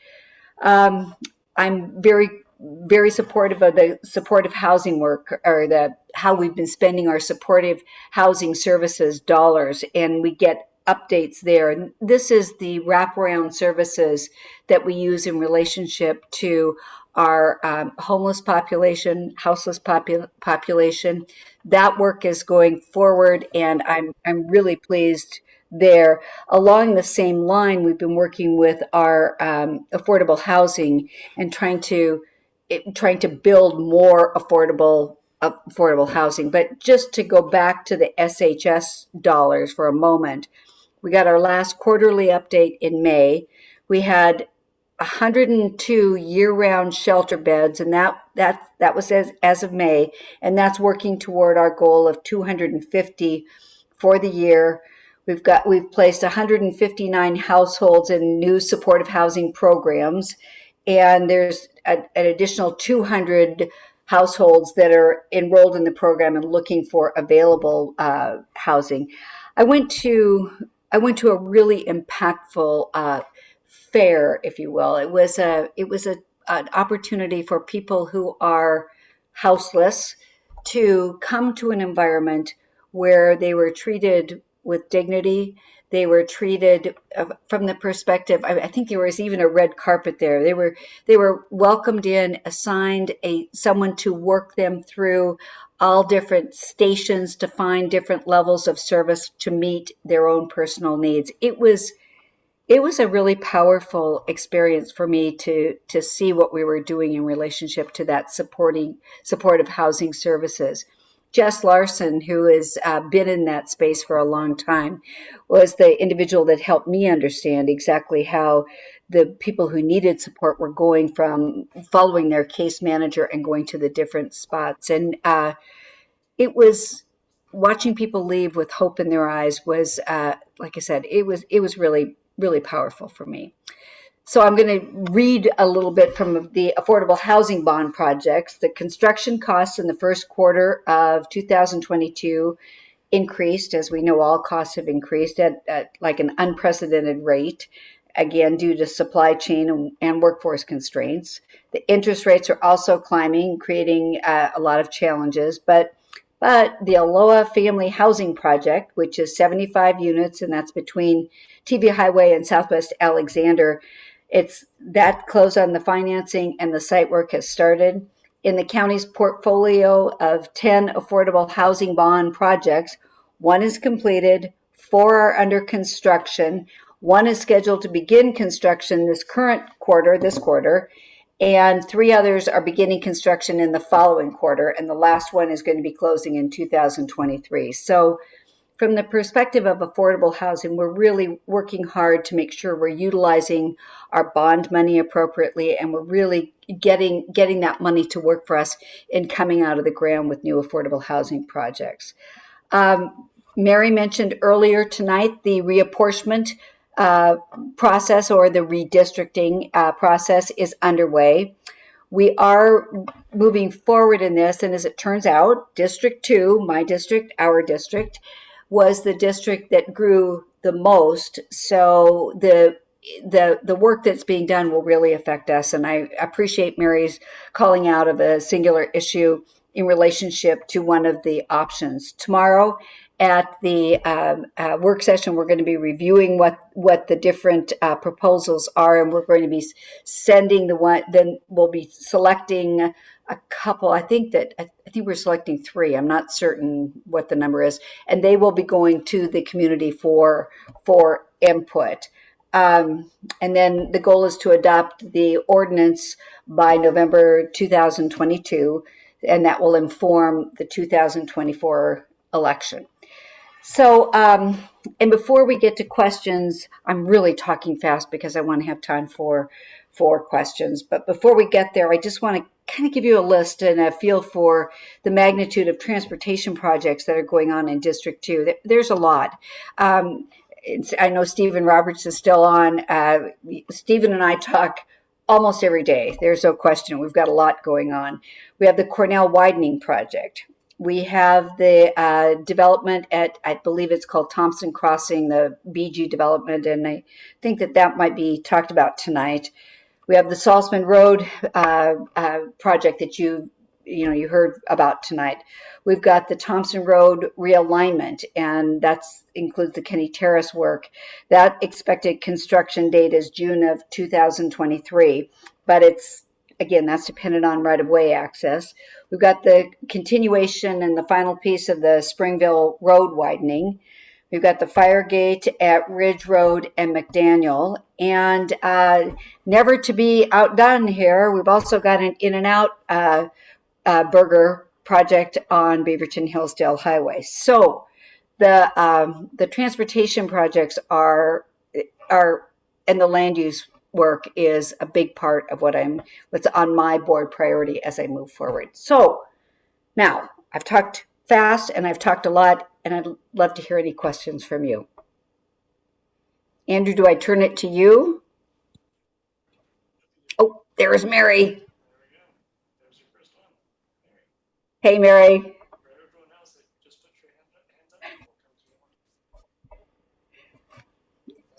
I'm very, very supportive of the supportive housing work, or how we've been spending our supportive housing services dollars, and we get updates there. And this is the wraparound services that we use in relationship to our homeless population, houseless population. That work is going forward, and I'm really pleased there. Along the same line, we've been working with our affordable housing and trying to build more affordable housing. But just to go back to the SHS dollars for a moment, we got our last quarterly update in May. We had 102 year-round shelter beds, and that was as of May, and that's working toward our goal of 250 for the year. We've placed 159 households in new supportive housing programs, and there's an additional 200 households that are enrolled in the program and looking for available housing. I went to a really impactful fair, if you will. It was an opportunity for people who are houseless to come to an environment where they were treated with dignity. They were treated from the perspective. I think there was even a red carpet there. They were welcomed in, assigned someone to work them through all different stations to find different levels of service to meet their own personal needs. It was a really powerful experience for me to see what we were doing in relationship to that supportive housing services. Jess Larson, who has been in that space for a long time, was the individual that helped me understand exactly how the people who needed support were going from following their case manager and going to the different spots. And it was watching people leave with hope in their eyes was, like I said, it was really, really powerful for me. So I'm going to read a little bit from the affordable housing bond projects. The construction costs in the first quarter of 2022 increased. As we know, all costs have increased at like an unprecedented rate, again, due to supply chain and workforce constraints. The interest rates are also climbing, creating a lot of challenges. But the Aloha Family Housing Project, which is 75 units, and that's between TV Highway and Southwest Alexander, that closed on the financing and the site work has started. In the county's portfolio of 10 affordable housing bond projects, one is completed, 4 are under construction, 1 is scheduled to begin construction this quarter, and 3 others are beginning construction in the following quarter, and the last one is going to be closing in 2023. So from the perspective of affordable housing, we're really working hard to make sure we're utilizing our bond money appropriately, and we're really getting that money to work for us in coming out of the ground with new affordable housing projects. Mary mentioned earlier tonight the reapportionment process, or the redistricting process, is underway. We are moving forward in this, and as it turns out, District 2, my district, our district, was the district that grew the most. So the the work that's being done will really affect us. And I appreciate Mary's calling out of a singular issue in relationship to one of the options. Tomorrow at the work session, we're going to be reviewing what the different proposals are, and we're going to be sending the one. Then we'll be selecting a couple. I think we're selecting 3. I'm not certain what the number is, and they will be going to the community for input. And then the goal is to adopt the ordinance by November 2022, and that will inform the 2024 election. So, and before we get to questions, I'm really talking fast because I want to have time for questions. But before we get there, I just want to kind of give you a list and a feel for the magnitude of transportation projects that are going on in District 2. There's a lot. I know Stephen Roberts is still on. Stephen and I talk almost every day. There's no question. We've got a lot going on. We have the Cornell Widening Project. We have the development at, I believe it's called Thompson Crossing, the BG development, and I think that might be talked about tonight. We have the Salzman Road project that you heard about tonight. We've got the Thompson Road realignment, and that includes the Kenny Terrace work. That expected construction date is June of 2023, but that's dependent on right-of-way access. We've got the continuation and the final piece of the Springville Road widening. We've got the fire gate at Ridge Road and McDaniel. And never to be outdone here, we've also got an In-N-Out burger project on Beaverton Hillsdale Highway. So the transportation projects are and the land use work is a big part of what's on my board priority as I move forward. So now I've talked fast and I've talked a lot, and I'd love to hear any questions from you. Andrew, do I turn it to you? Oh, there's Mary. Hey, Mary.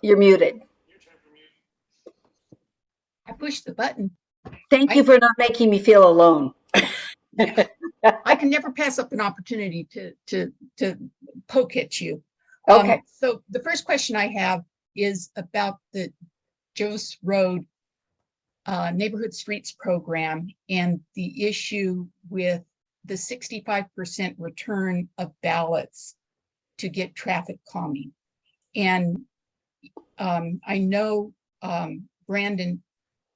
You're muted. I pushed the button. Thank you for not making me feel alone. I can never pass up an opportunity to poke at you. Okay. So the first question I have is about the Jost Road Neighborhood Streets Program and the issue with the 65% return of ballots to get traffic calming. And I know Brandon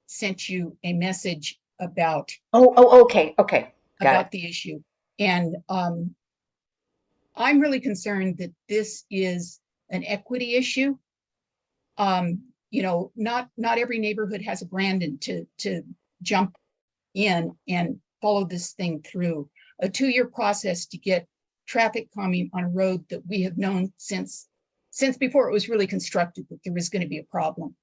sent you a message about okay. Got the issue. And I'm really concerned that this is an equity issue. Not every neighborhood has a Brandon to jump in and follow this thing through. A 2-year process to get traffic calming on a road that we have known since before it was really constructed that there was going to be a problem.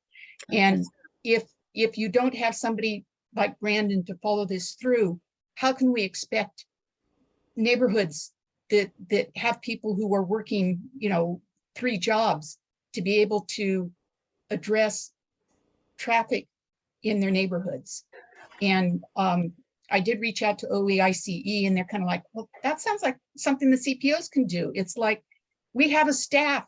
And if you don't have somebody like Brandon to follow this through, how can we expect neighborhoods that have people who are working, 3 jobs to be able to address traffic in their neighborhoods? And I did reach out to OEICE, and they're kind of like, well, that sounds like something the CPOs can do. It's like, we have a staff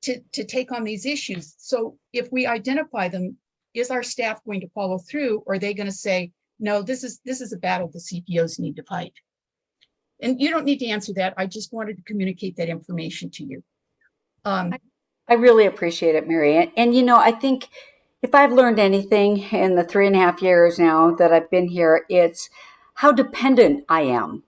to take on these issues. So if we identify them, is our staff going to follow through, or are they going to say, no, this is a battle the CPOs need to fight? And you don't need to answer that. I just wanted to communicate that information to you. I really appreciate it, Mary. And I think if I've learned anything in the 3.5 years now that I've been here, it's how dependent I am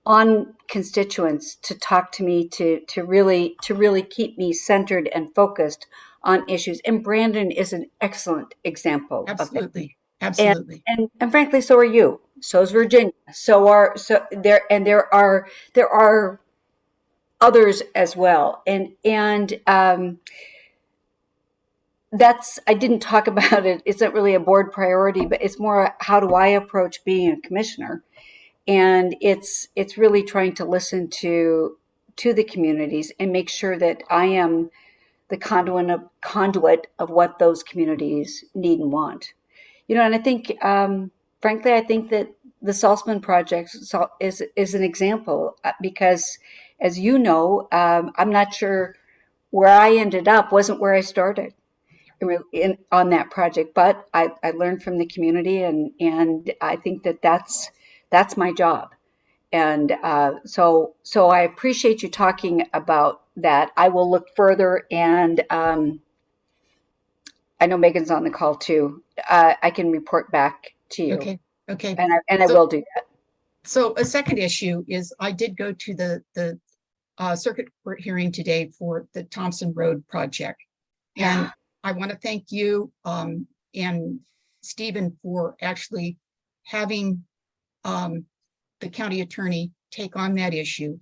on constituents to talk to me, to really keep me centered and focused on issues. And Brandon is an excellent example of that. Absolutely. And frankly, so are you. So is Virginia. There are others as well. And that's, I didn't talk about it. It's not really a board priority, but it's more how do I approach being a commissioner? And it's really trying to listen to the communities and make sure that I am the conduit of what those communities need and want. You know, and I think, frankly, I think that the Salzman project is an example because, as you know, I'm not sure where I ended up wasn't where I started on that project, but I learned from the community, and I think that that's my job. And so I appreciate you talking about that. I will look further, and I know Megan's on the call too. I can report back to you. Okay. And I will do that. So a second issue is I did go to the circuit court hearing today for the Thompson Road project. And I want to thank you and Stephen for actually having the county attorney take on that issue.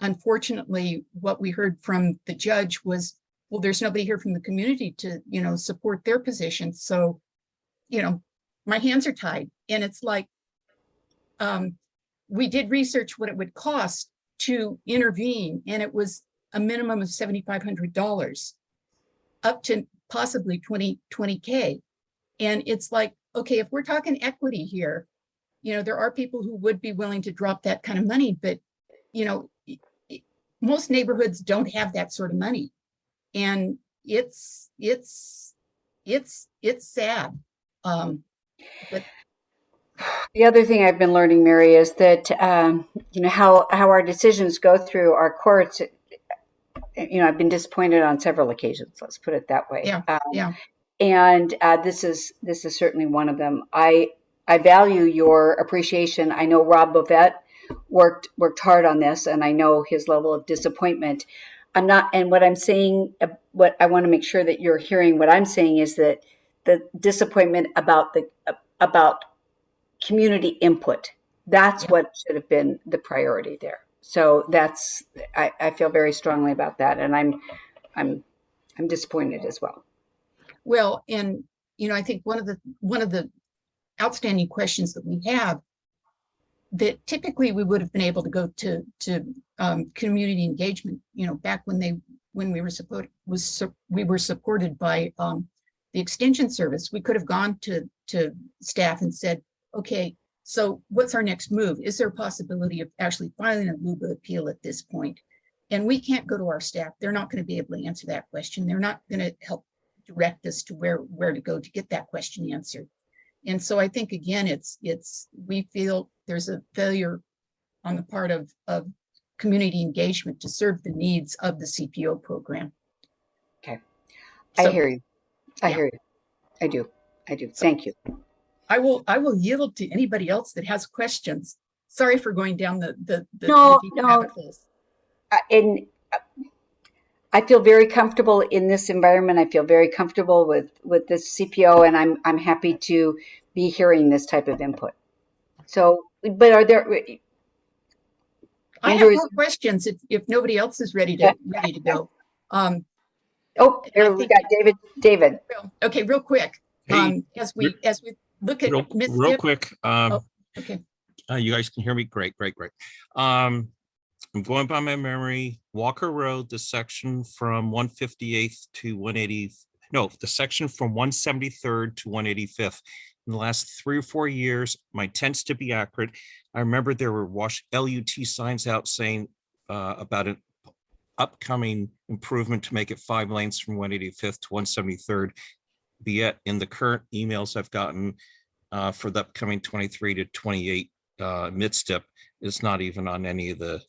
Unfortunately, what we heard from the judge was, well, there's nobody here from the community to, support their position. So, my hands are tied. And it's like, we did research what it would cost to intervene, and it was a minimum of $7,500 up to possibly 20K. And it's like, okay, if we're talking equity here, there are people who would be willing to drop that kind of money, but most neighborhoods don't have that sort of money. And it's sad. But the other thing I've been learning, Mary, is that how our decisions go through our courts. I've been disappointed on several occasions. Let's put it that way. Yeah. And this is certainly one of them. I value your appreciation. I know Rob Bovett worked hard on this, and I know his level of disappointment. And what I'm saying, what I want to make sure that you're hearing, what I'm saying is that the disappointment about community input. That's what should have been the priority there. So I feel very strongly about that, and I'm disappointed as well. Well, and I think one of the outstanding questions that we have that typically we would have been able to go to community engagement, back when we were supported by the Extension Service. We could have gone to staff and said, okay, so what's our next move? Is there a possibility of actually filing a LUBA appeal at this point? And we can't go to our staff. They're not going to be able to answer that question. They're not going to help direct us to where to go to get that question answered. And so I think, again, we feel there's a failure on the part of community engagement to serve the needs of the CPO program. Okay. I hear you. I hear you. I do. Thank you. I will yield to anybody else that has questions. Sorry for going down the deep rabbit holes. And I feel very comfortable in this environment. I feel very comfortable with this CPO, and I'm happy to be hearing this type of input. So, but are there? I have more questions if nobody else is ready to go. Here we got David. Okay, real quick. Hey, as we look at real quick. Okay. You guys can hear me? Great. I'm going by my memory. Walker Road, the section from 158th to 180th. No, the section from 173rd to 185th. In the last 3 or 4 years, my intents to be accurate, I remember there were LUT signs out saying about an upcoming improvement to make it 5 lanes from 185th to 173rd. But yet, in the current emails I've gotten for the upcoming 23 to 28 mid-step, it's not even on any of the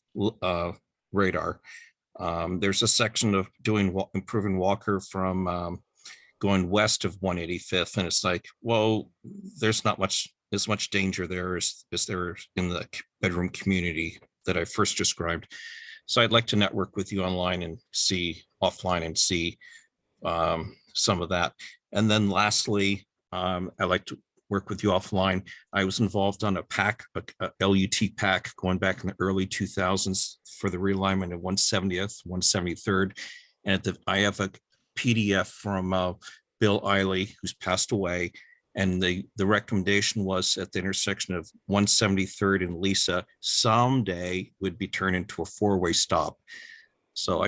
radar. There's a section of improving Walker from going west of 185th, and it's like, well, there's not as much danger there as there in the bedroom community that I first described. So I'd like to network with you offline and see some of that. And then lastly, I like to work with you offline. I was involved on a LUT pack going back in the early 2000s for the realignment of 170th, 173rd. And I have a PDF from Bill Eiley, who's passed away. And the recommendation was at the intersection of 173rd and Lisa, someday would be turned into a 4-way stop. So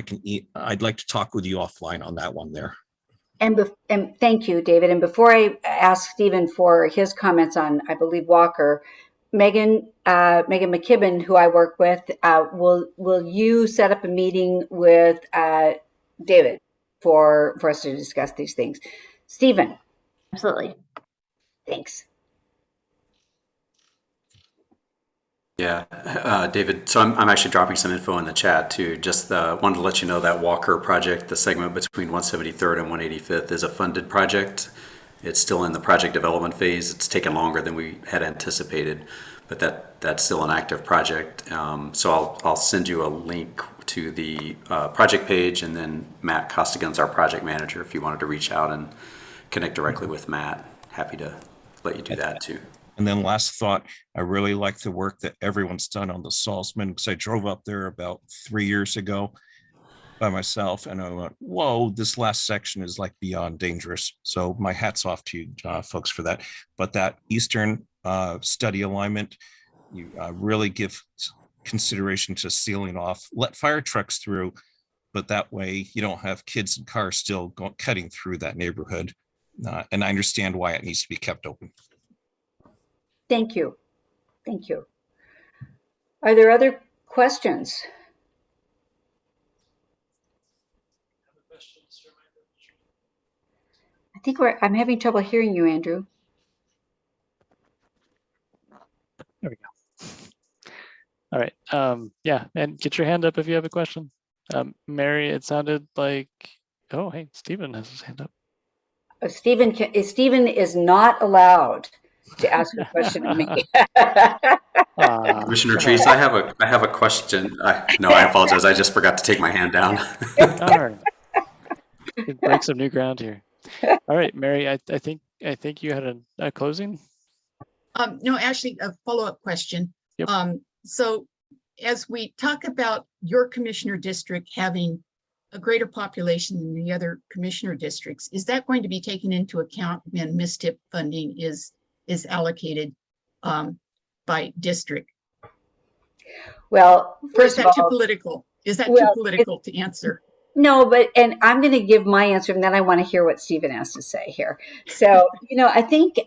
I'd like to talk with you offline on that one there. And thank you, David. And before I ask Stephen for his comments on, I believe, Walker, Megan McKibben, who I work with, will you set up a meeting with David for us to discuss these things? Stephen. Absolutely. Thanks. Yeah, David, so I'm actually dropping some info in the chat too. Just wanted to let you know that Walker project, the segment between 173rd and 185th, is a funded project. It's still in the project development phase. It's taken longer than we had anticipated, but that's still an active project. So I'll send you a link to the project page, and then Matt Costigan's our project manager. If you wanted to reach out and connect directly with Matt, happy to let you do that too. And then last thought, I really like the work that everyone's done on the Salzman, because I drove up there about 3 years ago by myself, and I went, whoa, this last section is like beyond dangerous. So my hat's off to you, folks, for that. But that eastern study alignment, you really give consideration to sealing off, let fire trucks through, but that way you don't have kids and cars still cutting through that neighborhood. And I understand why it needs to be kept open. Thank you. Thank you. Are there other questions? I think I'm having trouble hearing you, Andrew. There we go. All right. Yeah, and get your hand up if you have a question. Mary, it sounded like, oh, hey, Stephen has his hand up. Stephen is not allowed to ask a question of me. Commissioner Treese, I have a question. No, I apologize. I just forgot to take my hand down. Darn. It breaks some new ground here. All right, Mary, I think you had a closing. No, actually, a follow-up question. Yep. So as we talk about your commissioner district having a greater population than the other commissioner districts, is that going to be taken into account when MISTIP funding is allocated by district? Well, first of all, too political? Is that too political to answer? No, and I'm going to give my answer, and then I want to hear what Stephen has to say here. So, I think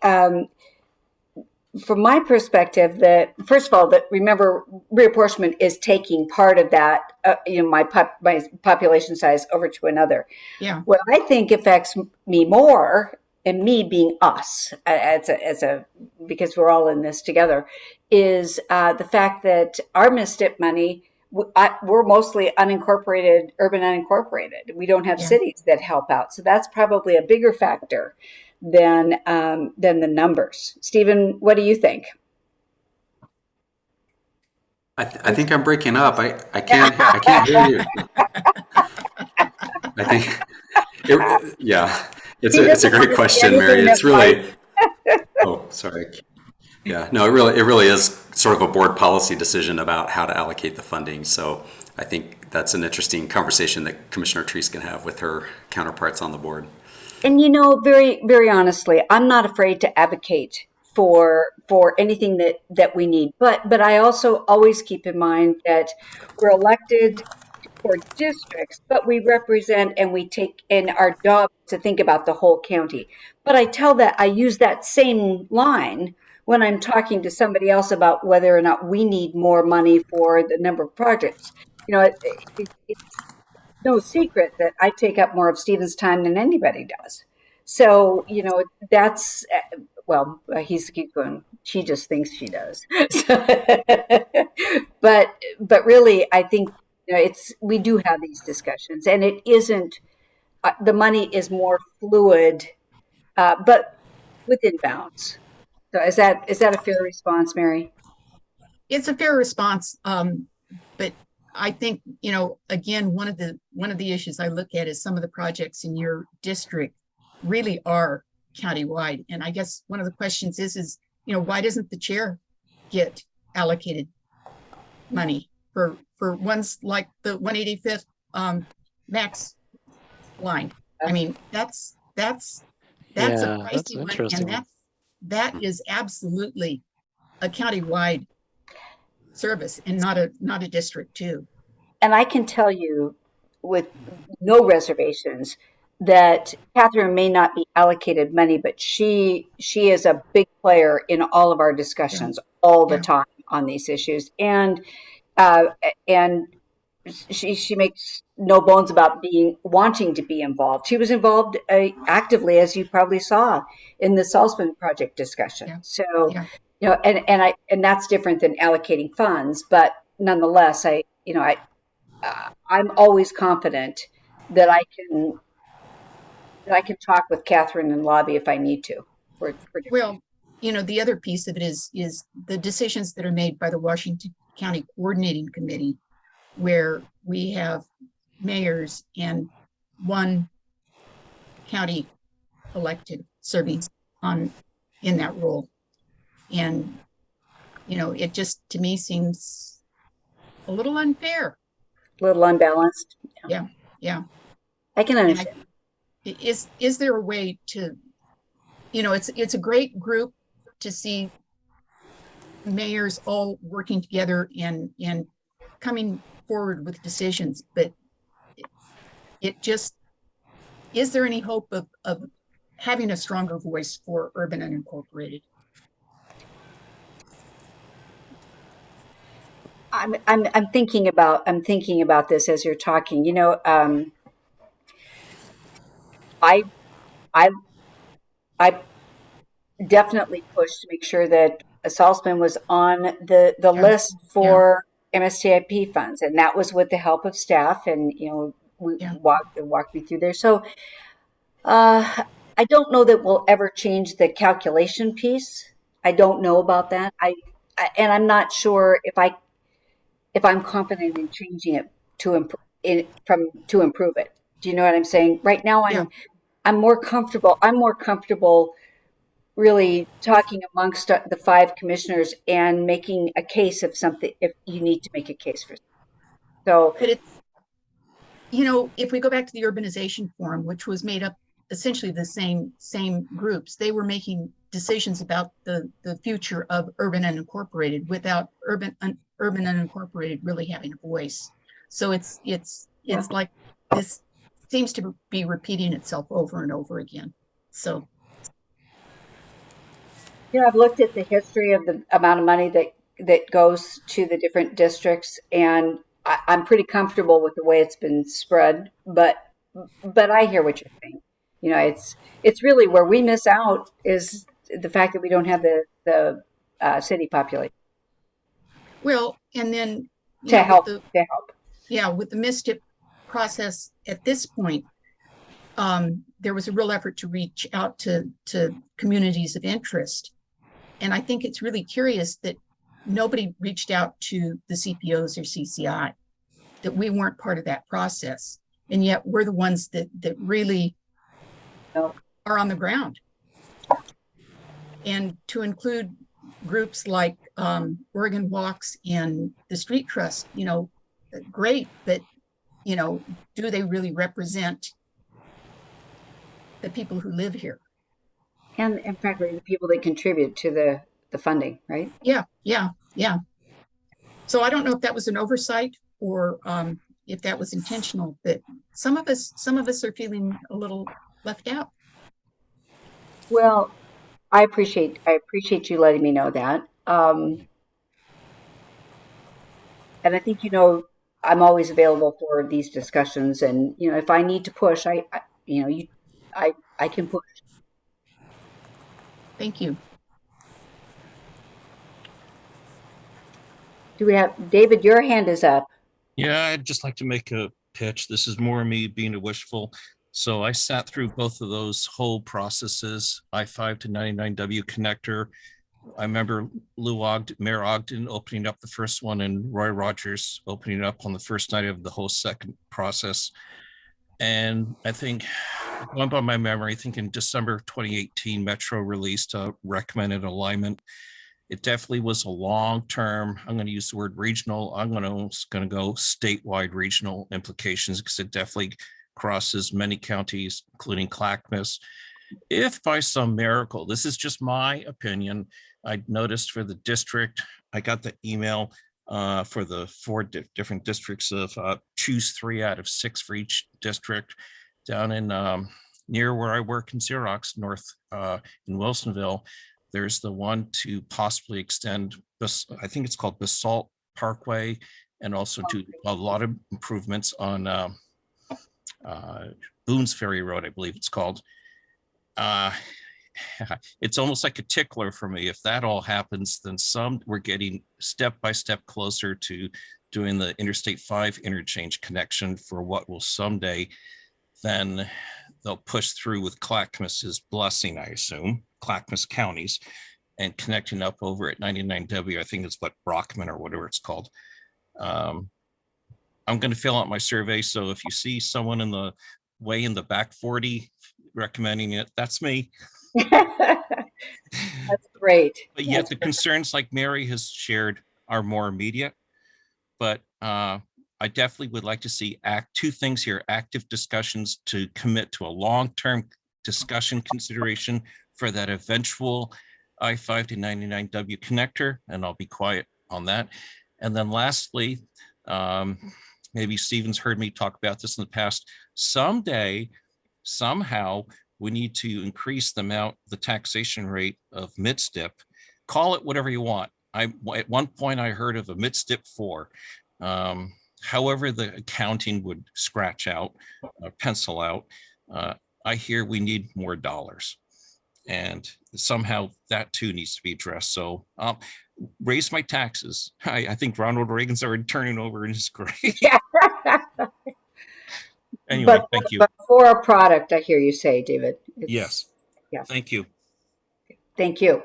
from my perspective, that first of all, that remember reapportionment is taking part of that, my population size over to another. Yeah. What I think affects me more, and me being us because we're all in this together, is the fact that our MISTIP money, we're mostly unincorporated, urban unincorporated. We don't have cities that help out. So that's probably a bigger factor than the numbers. Stephen, what do you think? I think I'm breaking up. I can't hear you. I think, it's a great question, Mary. It's really, oh, sorry. Yeah, no, it really is sort of a board policy decision about how to allocate the funding. So I think that's an interesting conversation that Commissioner Treese can have with her counterparts on the board. And very, very honestly, I'm not afraid to advocate for anything that we need. But I also always keep in mind that we're elected for districts, but we represent and we take in our job to think about the whole county. But I use that same line when I'm talking to somebody else about whether or not we need more money for the number of projects. It's no secret that I take up more of Stephen's time than anybody does. So, that's, he's going, she just thinks she does. But really, I think, we do have these discussions, and it isn't, the money is more fluid, but within bounds. So is that a fair response, Mary? It's a fair response. But I think, again, one of the issues I look at is some of the projects in your district really are countywide. And I guess one of the questions is, why doesn't the chair get allocated money for ones like the 185th Max line? I mean, that's a pricey one, and that is absolutely a countywide service and not a district too. And I can tell you with no reservations that Catherine may not be allocated money, but she is a big player in all of our discussions all the Yeah. time on these issues, uh, and she makes no bones about wanting to be involved. She was involved actively, as you probably saw in the Salzman project discussion. Yeah. So, Yeah. you know, and that's different than allocating funds, but nonetheless, I'm always confident that I can talk with Catherine and lobby if I need to. Well, the other piece of it is the decisions that are made by the Washington County Coordinating Committee, where we have mayors and one county elected serving in that role. And, it just to me seems a little unfair. A little unbalanced. Yeah. Yeah. I can And understand. is there a way to, it's a great group to see mayors all working together and coming forward with decisions, but it just, is there any hope of having a stronger voice for urban unincorporated? I'm thinking about this as you're talking. I I I definitely pushed to make sure that Salzman was on the Yeah. list for MSTIP funds, and that was with the help of staff, and we Yeah. walked me through there. So I don't know that we'll ever change the calculation piece. I don't know about that. And I'm not sure if I'm confident in changing it to improve it. Do you know what I'm saying? Right now, Yeah. I'm more comfortable. I'm more comfortable really talking amongst the 5 commissioners and making a case of something if you need to make a case for. So, But it's, if we go back to the urbanization forum, which was made up essentially the same groups, they were making decisions about the future of urban unincorporated without urban unincorporated really having a voice. So it's like this seems to be repeating itself over and over again. So I've looked at the history of the amount of money that goes to the different districts, and I'm pretty comfortable with the way it's been spread. But I hear what you're saying. It's really where we miss out is the fact that we don't have the city population well, and then to help. with the MISTIP process at this point, there was a real effort to reach out to communities of interest. And I think it's really curious that nobody reached out to the CPOs or CCI, that we weren't part of that process. And yet we're the ones that really are on the ground. And to include groups like Oregon Walks and the Street Trust, great, but, do they really represent the people who live here? And frankly, the people that contribute to the funding, right? Yeah. So I don't know if that was an oversight or if that was intentional, but some of us are feeling a little left out. Well, I appreciate you letting me know that. And I think I'm always available for these discussions, and if I need to push, I can push. Thank you. Do we have David? Your hand is up. Yeah, I'd just like to make a pitch. This is more me being a wishful. So I sat through both of those whole processes, I-5 to 99W connector. I remember Mayor Ogden opening up the first one and Roy Rogers opening up on the first night of the whole second process. And I think, going by my memory, I think in December 2018, Metro released a recommended alignment. It definitely was a long-term, I'm going to use the word regional, I'm going to go statewide regional implications because it definitely crosses many counties, including Clackamas. If by some miracle, this is just my opinion, I noticed for the district, I got the email for the four different districts of choose 3 out of 6 for each district down in near where I work in Xerox North in Wilsonville. There's the one to possibly extend this, I think it's called Basalt Parkway, and also do a lot of improvements on Boone's Ferry Road, I believe it's called. It's almost like a tickler for me. If that all happens, then we're getting step by step closer to doing the Interstate 5 interchange connection for what will someday then they'll push through with Clackamas's blessing, I assume, Clackamas counties, and connecting up over at 99W. I think it's what Brockman or whatever it's called. I'm going to fill out my survey. So if you see someone in the way in the back 40 recommending it, that's me. That's great. But yet the concerns like Mary has shared are more immediate. But I definitely would like to see 2 things here: active discussions to commit to a long-term discussion consideration for that eventual I-5 to 99W connector, and I'll be quiet on that. And then lastly, maybe Stephen's heard me talk about this in the past, someday, somehow, we need to increase the taxation rate of mid-stip. Call it whatever you want. At one point I heard of a mid-stip 4. However the accounting would scratch out, pencil out, I hear we need more dollars. And somehow that too needs to be addressed. So raise my taxes. I think Ronald Reagan's already turning over in his grave. Yeah. Anyway, thank you. But for a product, I hear you say, David. Yes. Yeah. Thank you. Thank you.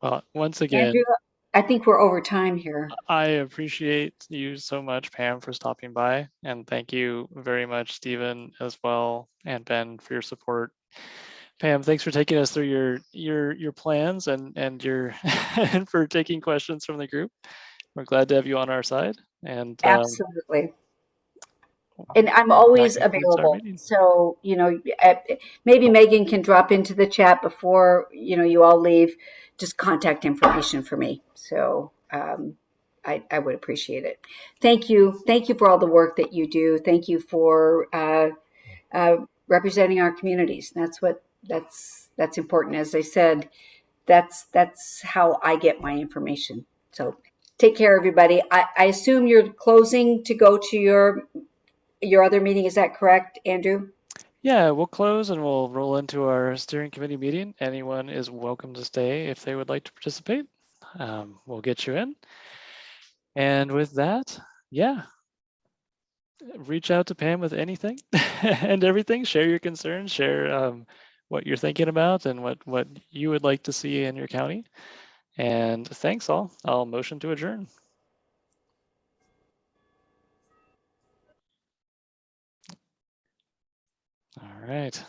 Well, once again, Andrew, I think we're over time here. I appreciate you so much, Pam, for stopping by. And thank you very much, Stephen, as well, and Ben, for your support. Pam, thanks for taking us through your plans and your and for taking questions from the group. We're glad to have you on our side. And Absolutely. And I'm always available. So, maybe Megan can drop into the chat before, you all leave, just contact information for me. So I would appreciate it. Thank you. Thank you for all the work that you do. Thank you for representing our communities. That's important. As I said, that's how I get my information. So take care, everybody. I assume you're closing to go to your other meeting. Is that correct, Andrew? Yeah, we'll close and we'll roll into our steering committee meeting. Anyone is welcome to stay if they would like to participate. We'll get you in. And with that, yeah, reach out to Pam with anything and everything. Share your concerns, share what you're thinking about and what you would like to see in your county. And thanks all. I'll motion to adjourn. All right.